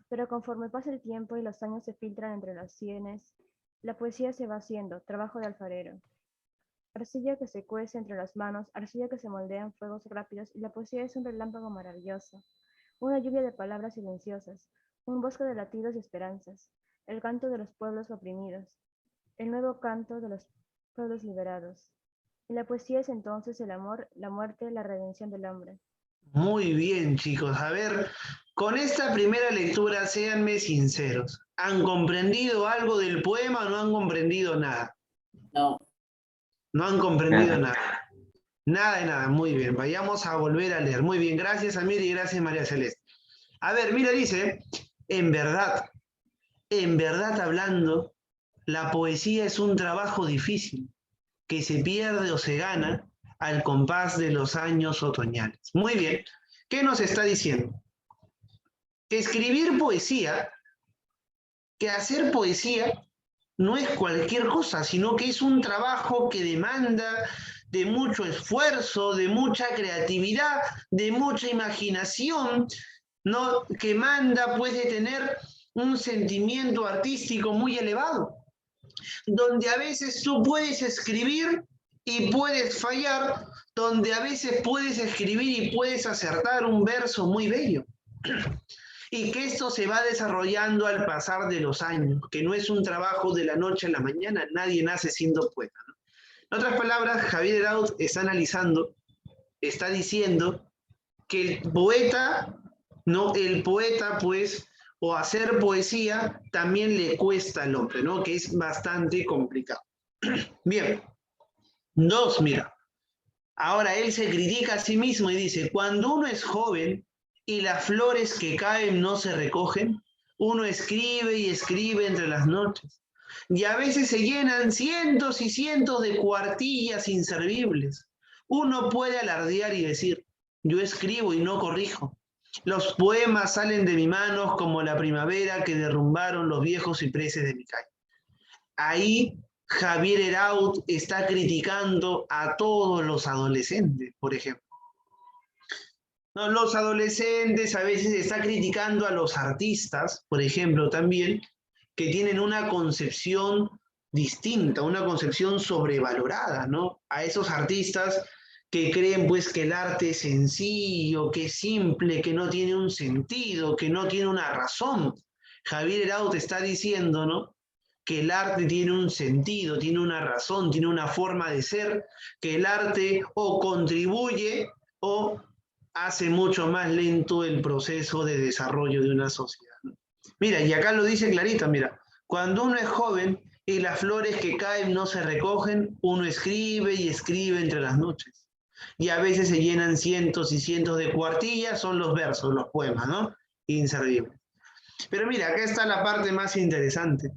Pero conforme pasa el tiempo y los años se filtran entre las sienes, la poesía se va haciendo, trabajo de alfarero. Arcilla que se cuece entre las manos, arcilla que se moldea en fuegos rápidos, y la poesía es un relámpago maravilloso, una lluvia de palabras silenciosas, un bosque de latidos y esperanzas, el canto de los pueblos oprimidos, el nuevo canto de los pueblos liberados. Y la poesía es entonces el amor, la muerte, la redención del hombre. Muy bien, chicos. A ver, con esta primera lectura, séanme sinceros. ¿Han comprendido algo del poema o no han comprendido nada? No. No han comprendido nada. Nada de nada, muy bien. Vayamos a volver a leer. Muy bien, gracias Amir y gracias María Celeste. A ver, mira, dice, en verdad hablando, la poesía es un trabajo difícil que se pierde o se gana al compás de los años otoñales. Muy bien, ¿qué nos está diciendo? Que escribir poesía, que hacer poesía no es cualquier cosa, sino que es un trabajo que demanda de mucho esfuerzo, de mucha creatividad, de mucha imaginación, ¿no? Que manda pues de tener un sentimiento artístico muy elevado, donde a veces tú puedes escribir y puedes fallar, donde a veces puedes escribir y puedes acertar un verso muy bello. Y que esto se va desarrollando al pasar de los años, que no es un trabajo de la noche a la mañana, nadie nace siendo poeta, ¿no? En otras palabras, Javier Eraut está analizando, está diciendo que el poeta, pues, o hacer poesía también le cuesta al hombre, ¿no? Que es bastante complicado. Bien. 2, mira. Ahora él se critica a sí mismo y dice, cuando uno es joven y las flores que caen no se recogen, uno escribe y escribe entre las noches. Y a veces se llenan cientos y cientos de cuartillas inservibles. Uno puede alardear y decir, yo escribo y no corrijo. Los poemas salen de mis manos como la primavera que derrumbaron los viejos cipreses de mi calle. Ahí Javier Eraut está criticando a todos los adolescentes, por ejemplo. No, los adolescentes a veces está criticando a los artistas, por ejemplo, también, que tienen una concepción distinta, una concepción sobrevalorada, ¿no? A esos artistas que creen pues que el arte es sencillo, que es simple, que no tiene un sentido, que no tiene una razón. Javier Eraut está diciendo, ¿no?, que el arte tiene un sentido, tiene una razón, tiene una forma de ser, que el arte o contribuye o hace mucho más lento el proceso de desarrollo de una sociedad. Mira, y acá lo dice clarito, mira, cuando uno es joven y las flores que caen no se recogen, uno escribe y escribe entre las noches. Y a veces se llenan cientos y cientos de cuartillas, son los versos, los poemas, ¿no? Inservibles. Pero mira, acá está la parte más interesante.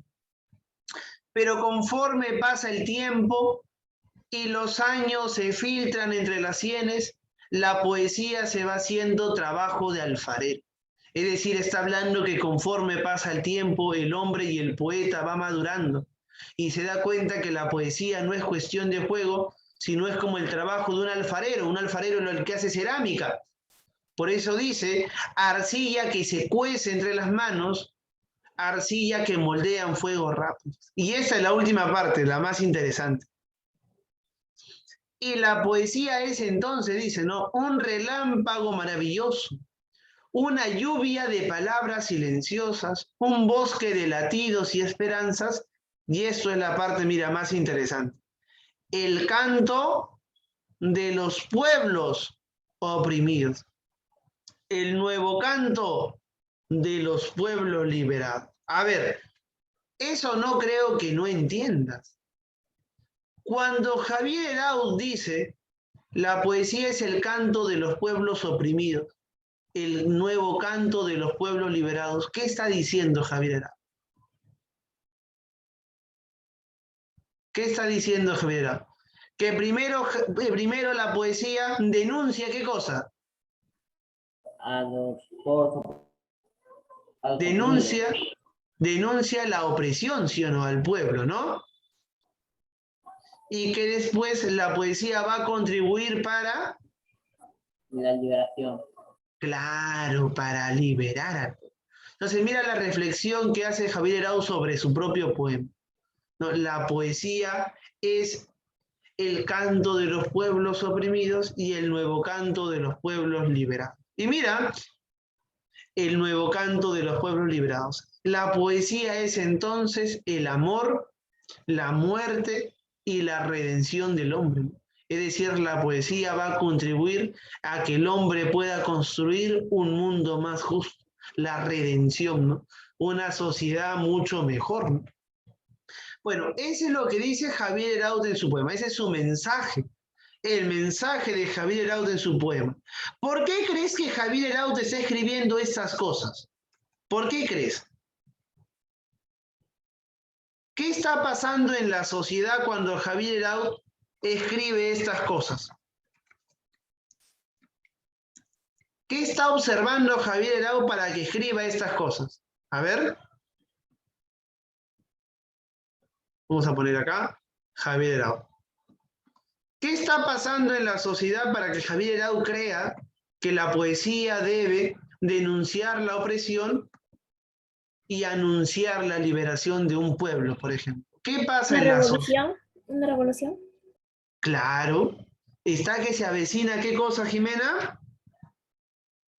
Pero conforme pasa el tiempo y los años se filtran entre las sienes, la poesía se va haciendo trabajo de alfarero. Es decir, está hablando que conforme pasa el tiempo, el hombre y el poeta va madurando y se da cuenta que la poesía no es cuestión de juego, sino es como el trabajo de un alfarero el que hace cerámica. Por eso dice, arcilla que se cuece entre las manos, arcilla que moldea en fuego rápido. Y esa es la última parte, la más interesante. Y la poesía es entonces, dice, ¿no?, un relámpago maravilloso, una lluvia de palabras silenciosas, un bosque de latidos y esperanzas, y esto es la parte, mira, más interesante. El canto de los pueblos oprimidos. El nuevo canto de los pueblos liberados. A ver, eso no creo que no entiendas. Cuando Javier Eraut dice, la poesía es el canto de los pueblos oprimidos, el nuevo canto de los pueblos liberados, ¿qué está diciendo Javier Eraut? ¿Qué está diciendo Javier Eraut? Que primero la poesía denuncia, ¿qué cosa? A los denuncia la opresión, ¿sí o no?, al pueblo, ¿no? Y que después la poesía va a contribuir para la liberación. Claro, para liberar al pueblo. Entonces, mira la reflexión que hace Javier Eraut sobre su propio poema. ¿No? La poesía es el canto de los pueblos oprimidos y el nuevo canto de los pueblos liberados. Y mira, el nuevo canto de los pueblos liberados. La poesía es entonces el amor, la muerte y la redención del hombre. Es decir, la poesía va a contribuir a que el hombre pueda construir un mundo más justo, la redención, ¿no? Una sociedad mucho mejor, ¿no? Bueno, ese es lo que dice Javier Eraut en su poema, ese es su mensaje. el mensaje de Javier Eraut en su poema. ¿Por qué crees que Javier Eraut está escribiendo estas cosas? ¿Por qué crees? ¿Qué está pasando en la sociedad cuando Javier Eraut escribe estas cosas? ¿Qué está observando Javier Eraut para que escriba estas cosas? A ver. Vamos a poner acá Javier Eraut. ¿Qué está pasando en la sociedad para que Javier Eraut crea que la poesía debe denunciar la opresión y anunciar la liberación de un pueblo, por ejemplo? ¿Qué pasa en la sociedad? ¿Una revolución? Claro. ¿Está que se avecina qué cosa, Jimena?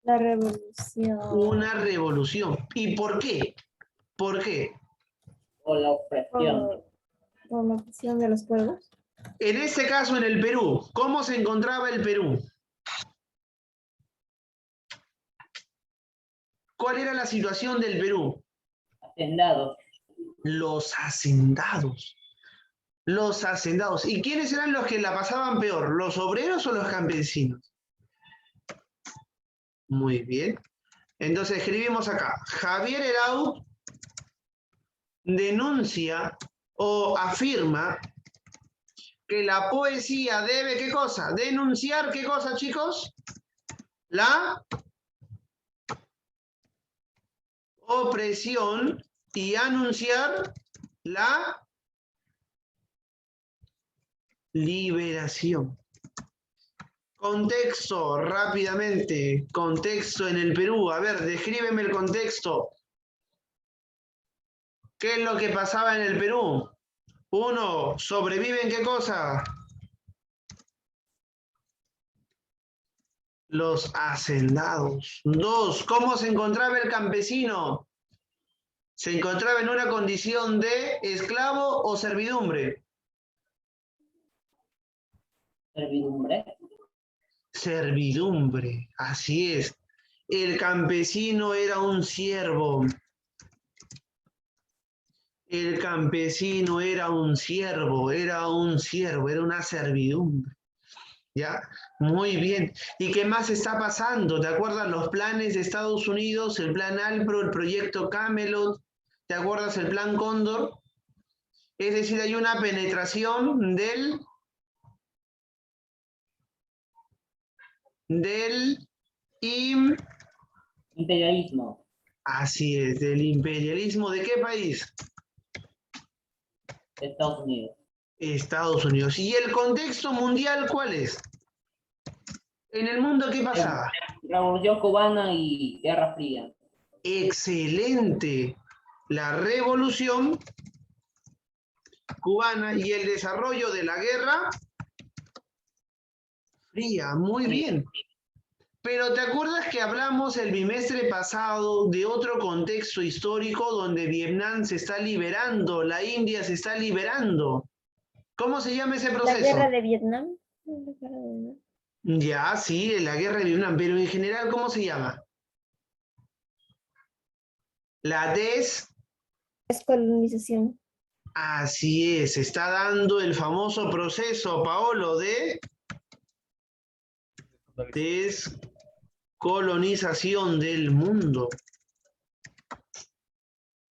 La revolución. Una revolución. ¿Y por qué? ¿Por qué? Por la opresión. Por la opresión de los pueblos. En este caso, en el Perú, ¿cómo se encontraba el Perú? ¿Cuál era la situación del Perú? Hacendados. Los hacendados. Los hacendados. ¿Y quiénes eran los que la pasaban peor? ¿Los obreros o los campesinos? Muy bien. Entonces escribimos acá. Javier Eraut denuncia o afirma que la poesía debe, ¿qué cosa? Denunciar, ¿qué cosa, chicos? La opresión y anunciar la liberación. Contexto, rápidamente. Contexto en el Perú. A ver, descríbeme el contexto. ¿Qué es lo que pasaba en el Perú? 1. ¿Sobreviven qué cosa? Los hacendados. 2. ¿Cómo se encontraba el campesino? ¿Se encontraba en una condición de esclavo o servidumbre? Servidumbre. Servidumbre, así es. El campesino era un siervo. El campesino era un siervo, era una servidumbre. ¿Ya? Muy bien. ¿Y qué más está pasando? ¿Te acuerdas los planes de Estados Unidos, el plan Alpro, el proyecto Camelot? ¿Te acuerdas el plan Cóndor? Es decir, hay una penetración del imperialismo. Así es, del imperialismo. ¿De qué país? Estados Unidos. Estados Unidos. ¿Y el contexto mundial cuál es? En el mundo, ¿qué pasaba? Revolución cubana y Guerra Fría. Excelente. La revolución cubana y el desarrollo de la Guerra Fría. Muy bien. Pero ¿te acuerdas que hablamos el bimestre pasado de otro contexto histórico donde Vietnam se está liberando, la India se está liberando? ¿Cómo se llama ese proceso? ¿La guerra de Vietnam? Ya, sí, la guerra de Vietnam, pero en general, ¿cómo se llama? La descolonización. Así es, se está dando el famoso proceso, Paolo, de descolonización del mundo.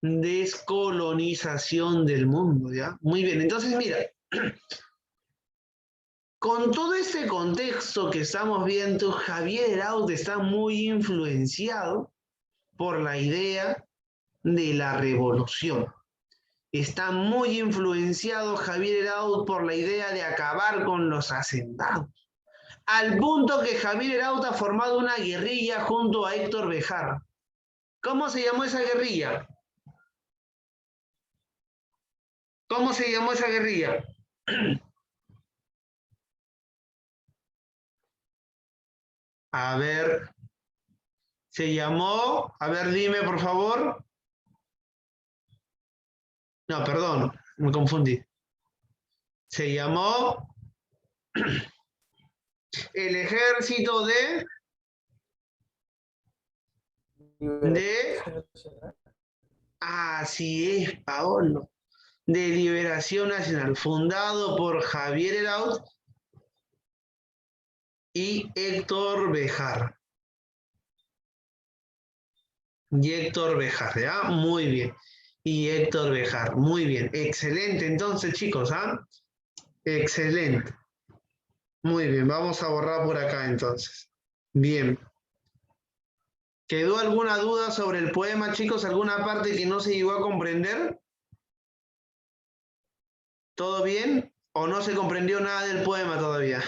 Descolonización del mundo, ¿ya? Muy bien, entonces mira, con todo este contexto que estamos viendo, Javier Eraut está muy influenciado por la idea de la revolución. Está muy influenciado Javier Eraut por la idea de acabar con los hacendados. Al punto que Javier Eraut ha formado una guerrilla junto a Héctor Bejar. ¿Cómo se llamó esa guerrilla? ¿Cómo se llamó esa guerrilla? A ver, se llamó, a ver, dime por favor. No, perdón, me confundí. Se llamó el ejército así es, Paolo, de Liberación Nacional, fundado por Javier Eraut y Héctor Bejar. Y Héctor Bejar, ¿ya? Muy bien. Y Héctor Bejar, muy bien. Excelente, entonces, chicos, ¿ah? Excelente. Muy bien, vamos a borrar por acá, entonces. Bien. ¿Quedó alguna duda sobre el poema, chicos? ¿Alguna parte que no se llegó a comprender? ¿Todo bien? ¿O no se comprendió nada del poema todavía?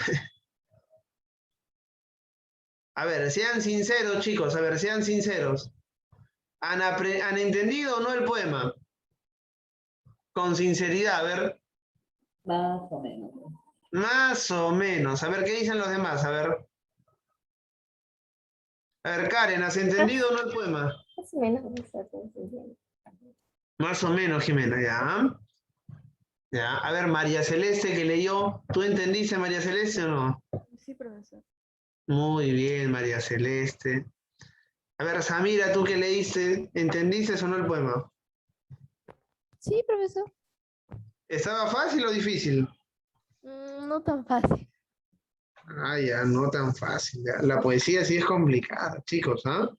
A ver, sean sinceros, chicos. A ver, sean sinceros. ¿Han entendido o no el poema? Con sinceridad, a ver. Más o menos. Más o menos. A ver, ¿qué dicen los demás? A ver. A ver, Karen, ¿has entendido o no el poema? Más o menos. Entendiendo. Más o menos, Jimena, ya. Ya. A ver, María Celeste, que leyó. ¿Tú entendiste, María Celeste, o no? Sí, profesor. Muy bien, María Celeste. A ver, Samira, ¿tú qué leíste? ¿Entendiste o no el poema? Sí, profesor. ¿Estaba fácil o difícil? No tan fácil. Ah, ya, no tan fácil. Ya. La poesía sí es complicada, chicos, ¿ah?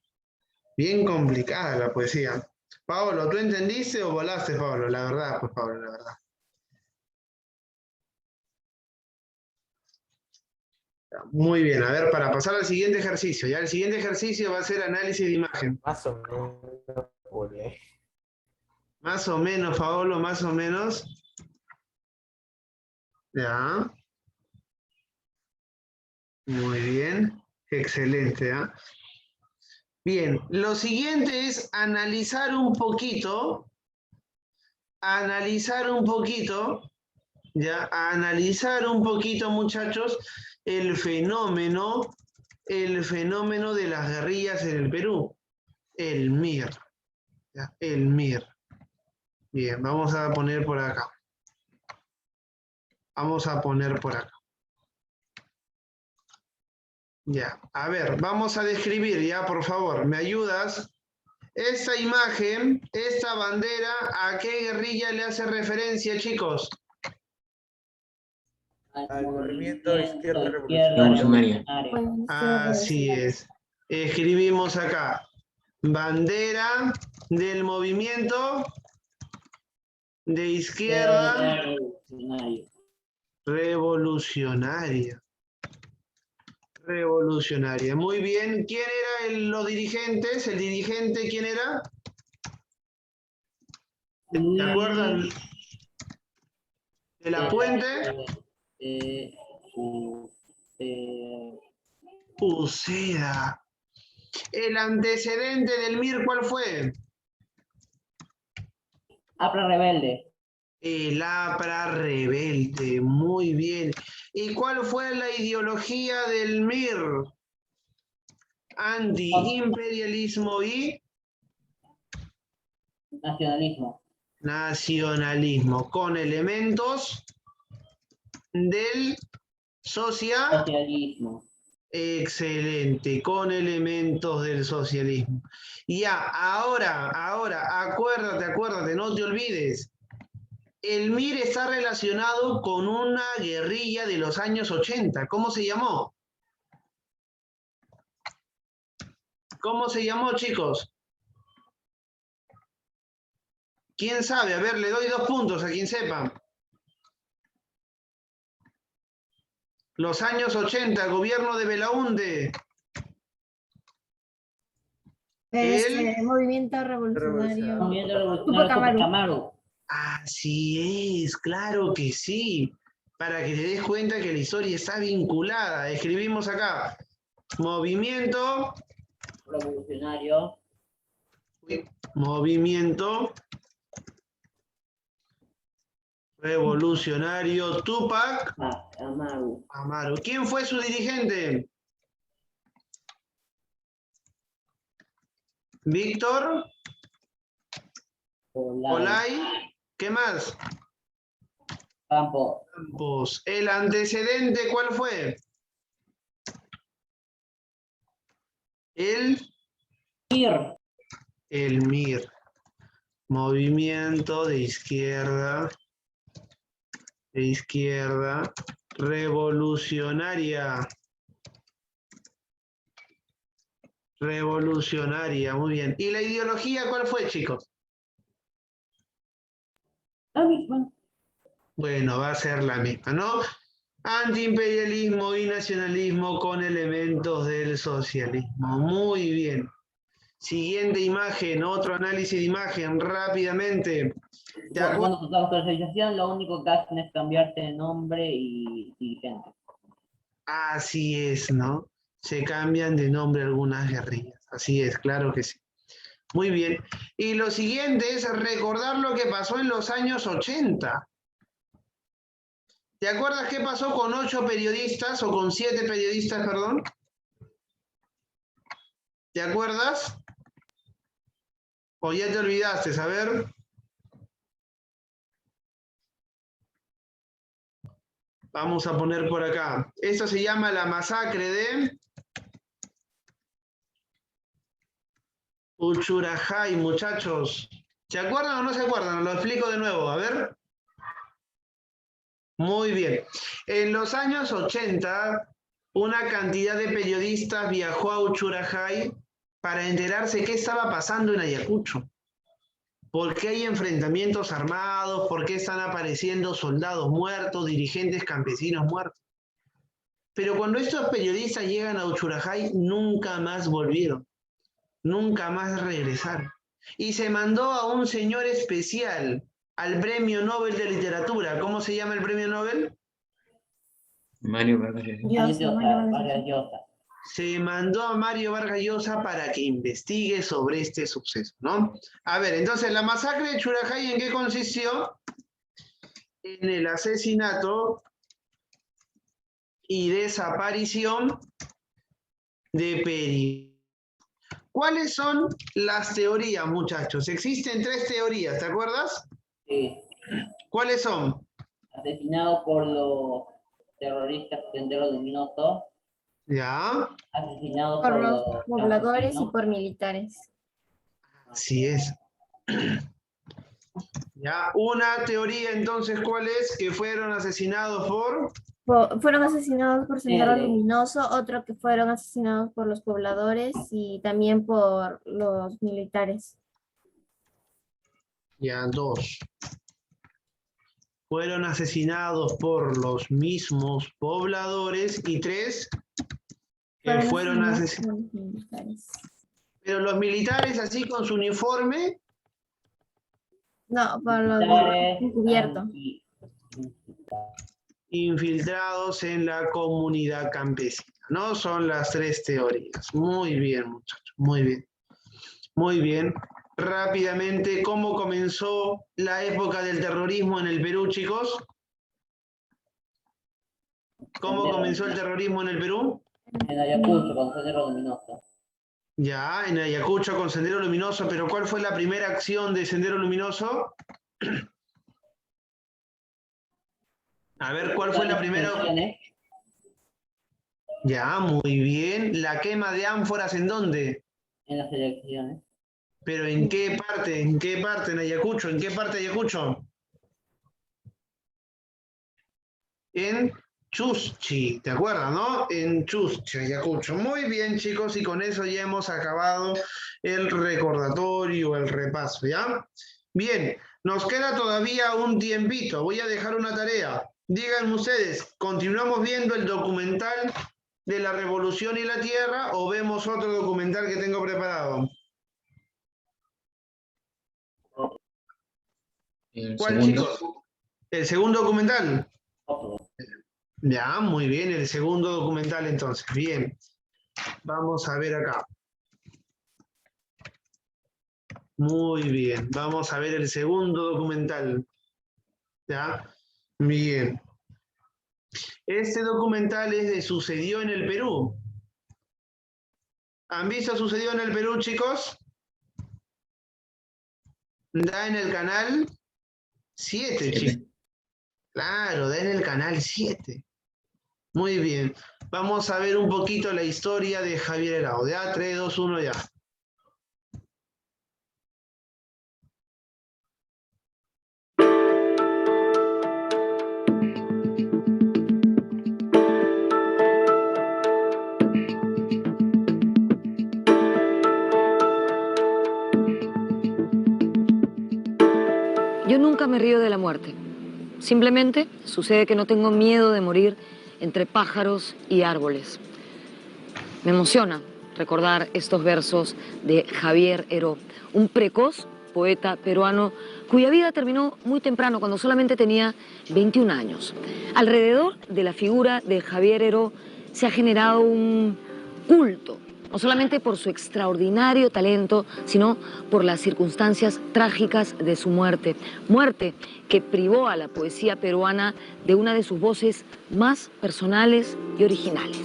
Bien complicada la poesía. Pablo, ¿tú entendiste o volaste, Pablo? La verdad, pues, Pablo, la verdad. Muy bien, a ver, para pasar al siguiente ejercicio. Ya el siguiente ejercicio va a ser análisis de imagen. Más o menos, volé. Más o menos, Paolo, más o menos. Ya. Muy bien. Excelente, ¿ah? Bien, lo siguiente es analizar un poquito, ya, analizar un poquito, muchachos, el fenómeno de las guerrillas en el Perú, el MIR, ¿ya? El MIR. Bien, vamos a poner por acá. Vamos a poner por acá. Ya, a ver, vamos a describir ya, por favor, ¿me ayudas? Esta imagen, esta bandera, ¿a qué guerrilla le hace referencia, chicos? Al movimiento de izquierda revolucionaria. Así es. Escribimos acá. Bandera del movimiento de izquierda revolucionaria. Revolucionaria. Muy bien. ¿Quién eran los dirigentes? ¿El dirigente quién era? ¿Te acuerdan? ¿De la Puente? Uceda. ¿El antecedente del MIR cuál fue? APRA rebelde. El APRA rebelde, muy bien. ¿Y cuál fue la ideología del MIR? Antiimperialismo y Nacionalismo. Nacionalismo, con elementos del socialismo. Excelente, con elementos del socialismo. Ya, ahora, acuérdate, no te olvides. El MIR está relacionado con una guerrilla de los años 80. ¿Cómo se llamó? ¿Cómo se llamó, chicos? ¿Quién sabe? A ver, le doy 2 puntos a quien sepa. Los años 80, gobierno de Belaúnde. El movimiento revolucionario. Movimiento revolucionario Tupac Amaru. Así es, claro que sí. Para que te des cuenta que la historia está vinculada. Escribimos acá. Movimiento revolucionario. Movimiento revolucionario Tupac Amaru. ¿Quién fue su dirigente? Víctor Olay. ¿Qué más? Campos. ¿El antecedente cuál fue? El MIR. El MIR. Movimiento de izquierda revolucionaria. Revolucionaria, muy bien. ¿Y la ideología cuál fue, chicos? La misma. Bueno, va a ser la misma, ¿no? Antiimperialismo y nacionalismo con elementos del socialismo. Muy bien. Siguiente imagen, otro análisis de imagen, rápidamente. Cuando su autorización, lo único que hacen es cambiarte de nombre y dirigente. Así es, ¿no? Se cambian de nombre algunas guerrillas. Así es, claro que sí. Muy bien. Y lo siguiente es recordar lo que pasó en los años 80. ¿Te acuerdas qué pasó con 8 periodistas, o con 7 periodistas, perdón? ¿Te acuerdas? ¿O ya te olvidaste? A ver. Vamos a poner por acá. Esto se llama la masacre de Uchurajay, muchachos. ¿Se acuerdan o no se acuerdan? Lo explico de nuevo, a ver. Muy bien. En los años 80, una cantidad de periodistas viajó a Uchurajay para enterarse qué estaba pasando en Ayacucho. ¿Por qué hay enfrentamientos armados? ¿Por qué están apareciendo soldados muertos, dirigentes campesinos muertos? Pero cuando estos periodistas llegan a Uchurajay, nunca más volvieron. Nunca más regresaron. Y se mandó a un señor especial al Premio Nobel de Literatura. ¿Cómo se llama el Premio Nobel? Mario Vargas Llosa. Se mandó a Mario Vargas Llosa para que investigue sobre este suceso, ¿no? A ver, entonces, la masacre de Uchurajay, ¿en qué consistió? En el asesinato y desaparición de periodistas. ¿Cuáles son las teorías, muchachos? Existen 3 teorías, ¿te acuerdas? Sí. ¿Cuáles son? Asesinado por los terroristas Sendero Luminoso. Ya. Asesinado Por los pobladores y campesinos. por militares. Así es. Ya, una teoría entonces, ¿cuál es? Que fueron asesinados por... Fueron asesinados por Sendero Luminoso, otro que fueron asesinados por los pobladores y también por los militares. Ya, 2. Fueron asesinados por los mismos pobladores y 3 que fueron asesinados por los militares. Pero los militares así con su uniforme... No, por los encubiertos. Infiltrados en la comunidad campesina, ¿no? Son las 3 teorías. Muy bien, muchachos, muy bien. Muy bien. Rápidamente, ¿cómo comenzó la época del terrorismo en el Perú, chicos? ¿Cómo comenzó el terrorismo en el Perú? En Ayacucho, con Sendero Luminoso. Ya, en Ayacucho con Sendero Luminoso, pero ¿cuál fue la primera acción de Sendero Luminoso? A ver, ¿cuál fue la primera? Ya, muy bien. ¿La quema de ánforas en dónde? En las elecciones. ¿Pero en qué parte? ¿En qué parte? ¿En Ayacucho? ¿En qué parte de Ayacucho? En Chuschi, ¿te acuerdas, no? En Chuschi, Ayacucho. Muy bien, chicos, y con eso ya hemos acabado el recordatorio, el repaso, ¿ya? Bien, nos queda todavía un tiempito. Voy a dejar una tarea. Díganme ustedes, ¿continuamos viendo el documental de la Revolución y la Tierra o vemos otro documental que tengo preparado? ¿Cuál, chicos? ¿El segundo documental? Ya, muy bien, el segundo documental entonces. Bien, vamos a ver acá. Muy bien, vamos a ver el segundo documental. ¿Ya? Bien. Este documental es de Sucedió en el Perú. ¿Han visto Sucedió en el Perú, chicos? Da en el canal 7, chicos. Claro, da en el canal 7. Muy bien. Vamos a ver un poquito la historia de Javier Herao. Ya, 3, 2, 1, ya. Yo nunca me río de la muerte. Simplemente sucede que no tengo miedo de morir entre pájaros y árboles. Me emociona recordar estos versos de Javier Heró, un precoz poeta peruano cuya vida terminó muy temprano, cuando solamente tenía 21 años. Alrededor de la figura de Javier Heró se ha generado un culto, no solamente por su extraordinario talento, sino por las circunstancias trágicas de su muerte. Muerte que privó a la poesía peruana de una de sus voces más personales y originales.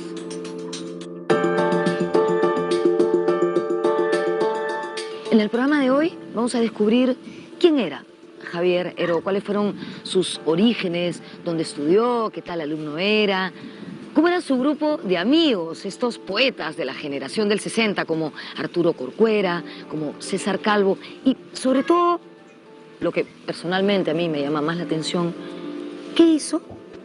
En el programa de hoy vamos a descubrir quién era Javier Heró, cuáles fueron sus orígenes, dónde estudió, qué tal alumno era, cómo era su grupo de amigos, estos poetas de la generación del 60, como Arturo Corcuera, como César Calvo, y sobre todo, lo que personalmente a mí me llama más la atención, ¿qué hizo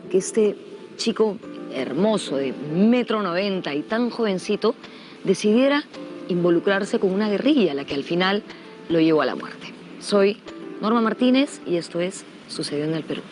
que este chico hermoso de 1,90 m y tan jovencito decidiera involucrarse con una guerrilla, la que al final lo llevó a la muerte? Soy Norma Martínez y esto es Sucedió en el Perú.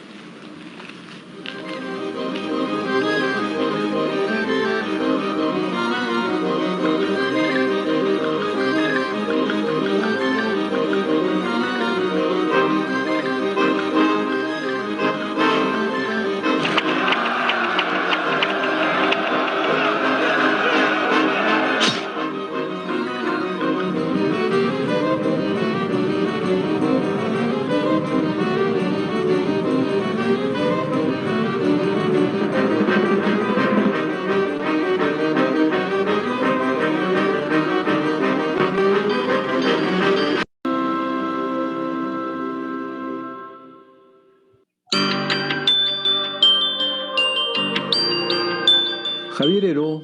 Javier Heró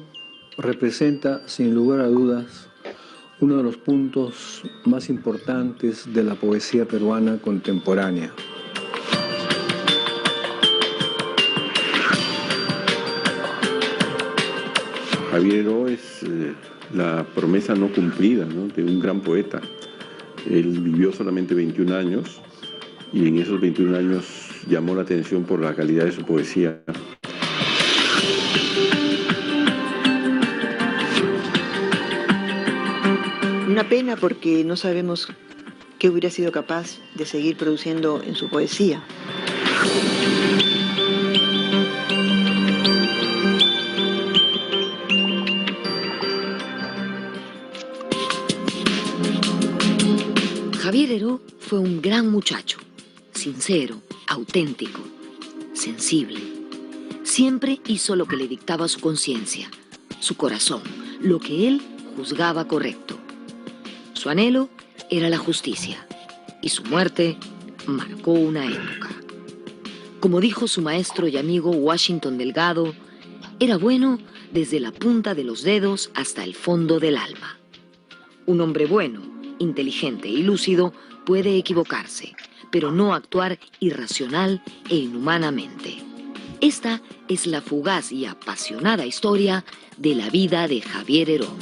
representa, sin lugar a dudas, uno de los puntos más importantes de la poesía peruana contemporánea. Javier Heró es la promesa no cumplida, ¿no?, de un gran poeta. Él vivió solamente 21 años y en esos 21 años llamó la atención por la calidad de su poesía. Una pena porque no sabemos qué hubiera sido capaz de seguir produciendo en su poesía. Javier Heró fue un gran muchacho, sincero, auténtico, sensible. Siempre hizo lo que le dictaba su conciencia, su corazón, lo que él juzgaba correcto. Su anhelo era la justicia y su muerte marcó una época. Como dijo su maestro y amigo Washington Delgado, era bueno desde la punta de los dedos hasta el fondo del alma. Un hombre bueno, inteligente y lúcido puede equivocarse, pero no actuar irracional e inhumanamente. Esta es la fugaz y apasionada historia de la vida de Javier Heró.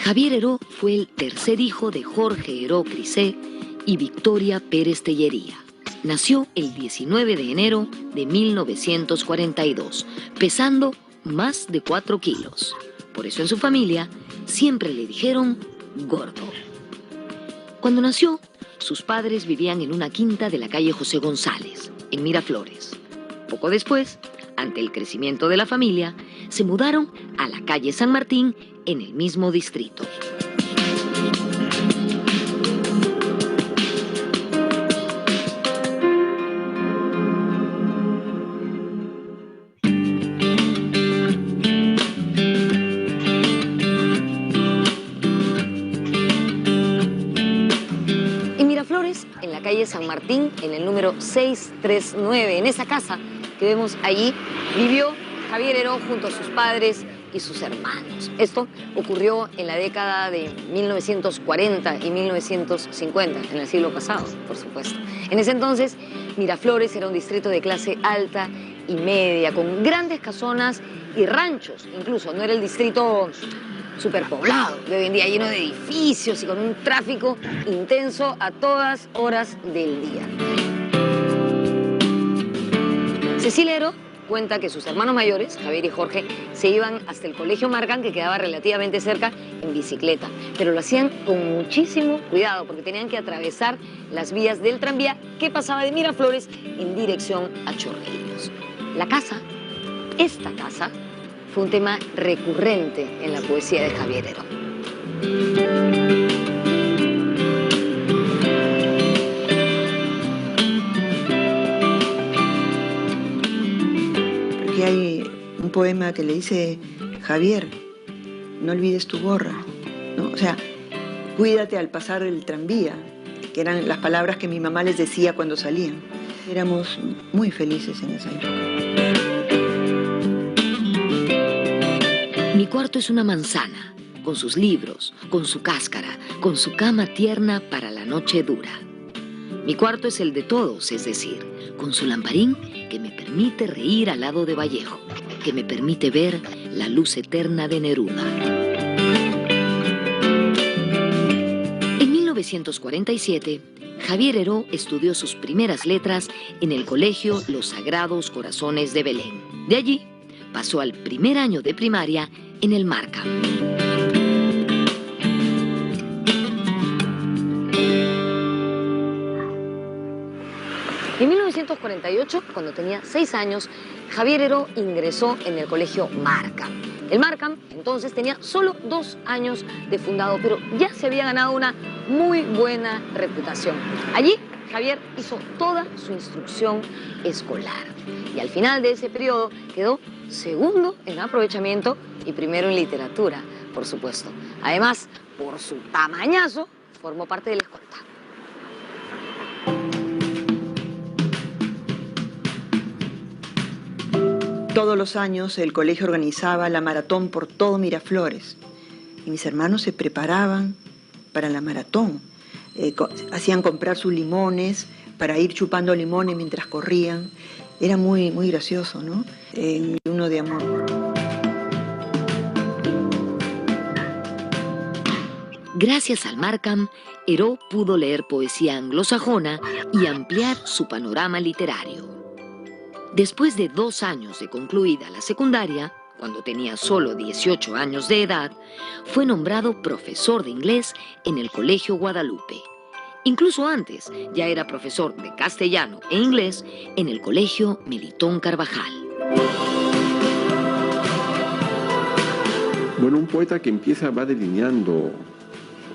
Javier Heró fue el tercer hijo de Jorge Heró Crisé y Victoria Pérez Tellería. Nació el 19 de enero de 1942, pesando más de 4 kilos. Por eso en su familia siempre le dijeron gordo. Cuando nació, sus padres vivían en una quinta de la calle José González, en Miraflores. Poco después, ante el crecimiento de la familia, se mudaron a la calle San Martín, en el mismo distrito. En Miraflores, en la calle San Martín, en el número 639, en esa casa que vemos allí, vivió Javier Heró junto a sus padres y sus hermanos. Esto ocurrió en la década de 1940 y 1950, en el siglo pasado, por supuesto. En ese entonces, Miraflores era un distrito de clase alta y media, con grandes casonas y ranchos, incluso. No era el distrito superpoblado de hoy en día, lleno de edificios y con un tráfico intenso a todas horas del día. Cecilia Heró cuenta que sus hermanos mayores, Javier y Jorge, se iban hasta el colegio Markham, que quedaba relativamente cerca, en bicicleta. Pero lo hacían con muchísimo cuidado, porque tenían que atravesar las vías del tranvía que pasaba de Miraflores en dirección a Chorrillos. La casa, esta casa, fue un tema recurrente en la poesía de Javier Heró. Porque hay un poema que le dice: Javier, no olvides tu gorra, ¿no? O sea, cuídate al pasar el tranvía, que eran las palabras que mi mamá les decía cuando salían. Éramos muy felices en esa época. Mi cuarto es una manzana, con sus libros, con su cáscara, con su cama tierna para la noche dura. Mi cuarto es el de todos, es decir, con su lamparín que me permite reír al lado de Vallejo, que me permite ver la luz eterna de Neruda. En 1947, Javier Heró estudió sus primeras letras en el colegio Los Sagrados Corazones de Belén. De allí, pasó al primer año de primaria en el Markham. En 1948, cuando tenía 6 años, Javier Heró ingresó en el colegio Markham. El Markham entonces tenía solo 2 años de fundado, pero ya se había ganado una muy buena reputación. Allí, Javier hizo toda su instrucción escolar y al final de ese periodo quedó segundo en aprovechamiento y primero en literatura, por supuesto. Además, por su tamañazo, formó parte de la escolta. Todos los años el colegio organizaba la maratón por todo Miraflores y mis hermanos se preparaban para la maratón. Hacían comprar sus limones para ir chupando limones mientras corrían. Era muy, muy gracioso, ¿no? Uno de amor. Gracias al Markham, Heró pudo leer poesía anglosajona y ampliar su panorama literario. Después de 2 años de concluida la secundaria, cuando tenía solo 18 años de edad, fue nombrado profesor de inglés en el Colegio Guadalupe. Incluso antes, ya era profesor de castellano e inglés en el Colegio Melitón Carvajal. Bueno, un poeta que va delineando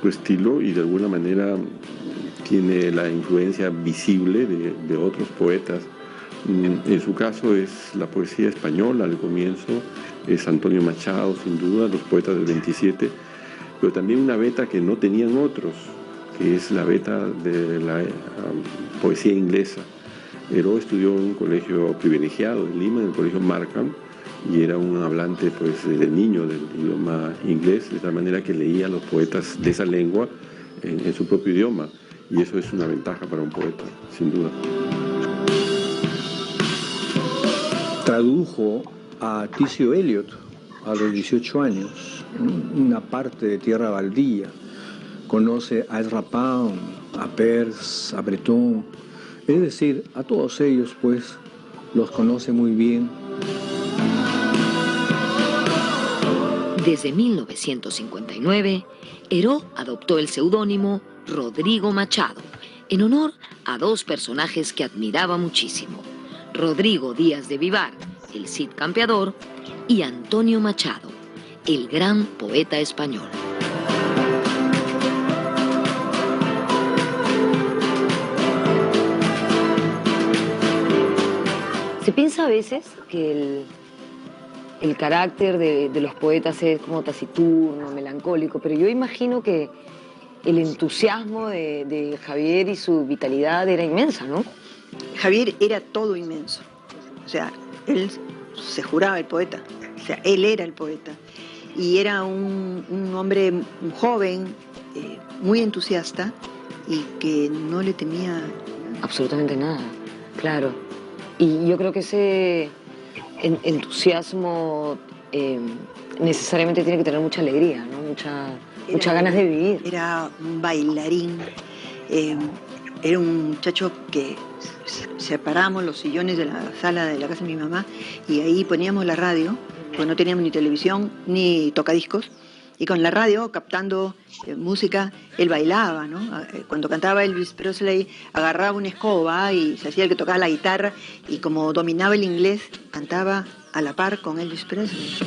su estilo y de alguna manera tiene la influencia visible de otros poetas. En su caso es la poesía española al comienzo, es Antonio Machado, sin duda, los poetas del 27, pero también una veta que no tenían otros, que es la veta de la poesía inglesa. Heró estudió en un colegio privilegiado de Lima, en el colegio Markham, y era un hablante pues, desde niño del idioma inglés, de tal manera que leía a los poetas de esa lengua en su propio idioma, y eso es una ventaja para un poeta, sin duda. Tradujo a T.C. Eliot a los 18 años, una parte de Tierra Baldía. Conoce a Ezra Pound, a Peirce, a Breton. Es decir, a todos ellos, pues, los conoce muy bien. Desde 1959, Heró adoptó el seudónimo Rodrigo Machado, en honor a 2 personajes que admiraba muchísimo: Rodrigo Díaz de Vivar, el Cid Campeador, y Antonio Machado, el gran poeta español. Se piensa a veces que el carácter de los poetas es como taciturno, melancólico, pero yo imagino que el entusiasmo de Javier y su vitalidad era inmensa, ¿no? Javier era todo inmenso. O sea, él se juraba el poeta. O sea, él era el poeta. y era un hombre joven, muy entusiasta y que no le temía absolutamente nada, claro. Y yo creo que ese entusiasmo necesariamente tiene que tener mucha alegría, ¿no? Muchas ganas de vivir. Era un bailarín, era un muchacho que separamos los sillones de la sala de la casa de mi mamá y ahí poníamos la radio, pues no teníamos ni televisión ni tocadiscos, y con la radio, captando música, él bailaba, ¿no? Cuando cantaba Elvis Presley, agarraba una escoba y se hacía el que tocaba la guitarra, y como dominaba el inglés, cantaba a la par con Elvis Presley.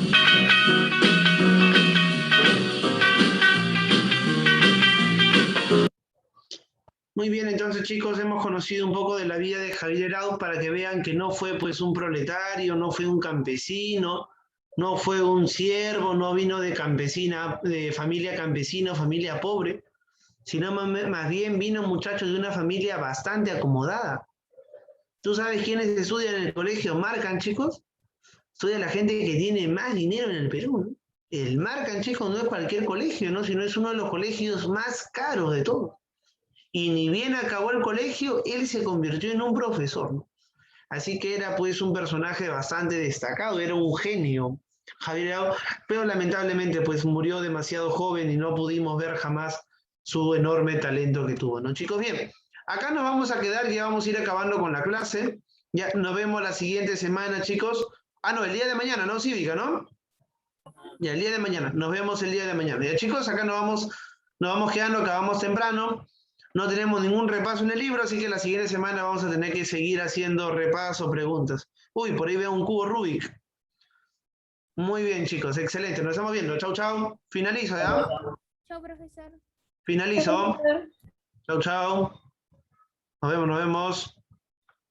Muy bien, entonces chicos, hemos conocido un poco de la vida de Javier Arauz para que vean que no fue pues un proletario, no fue un campesino, no fue un siervo, no vino de campesina, de familia campesina, familia pobre, sino más bien vino un muchacho de una familia bastante acomodada. ¿Tú sabes quiénes estudian en el colegio Marcan, chicos? Estudia la gente que tiene más dinero en el Perú, ¿no? El Marcan, chicos, no es cualquier colegio, ¿no? Sino es uno de los colegios más caros de todos. Y ni bien acabó el colegio, él se convirtió en un profesor, ¿no? Así que era pues un personaje bastante destacado, era un genio, Javier Arauz, pero lamentablemente pues murió demasiado joven y no pudimos ver jamás su enorme talento que tuvo, ¿no, chicos? Bien, acá nos vamos a quedar, ya vamos a ir acabando con la clase, ya nos vemos la siguiente semana, chicos. Ah, no, el día de mañana, ¿no? Cívica, ¿no? Ya, el día de mañana, nos vemos el día de mañana. Ya, chicos, acá nos vamos quedando, acabamos temprano. No tenemos ningún repaso en el libro, así que la siguiente semana vamos a tener que seguir haciendo repaso, preguntas. Uy, por ahí veo un cubo Rubik. Muy bien, chicos, excelente. Nos estamos viendo. Chau, chau. Finalizo, ¿ya? Chao, profesor. Finalizo. Chau, chau. Nos vemos, nos vemos.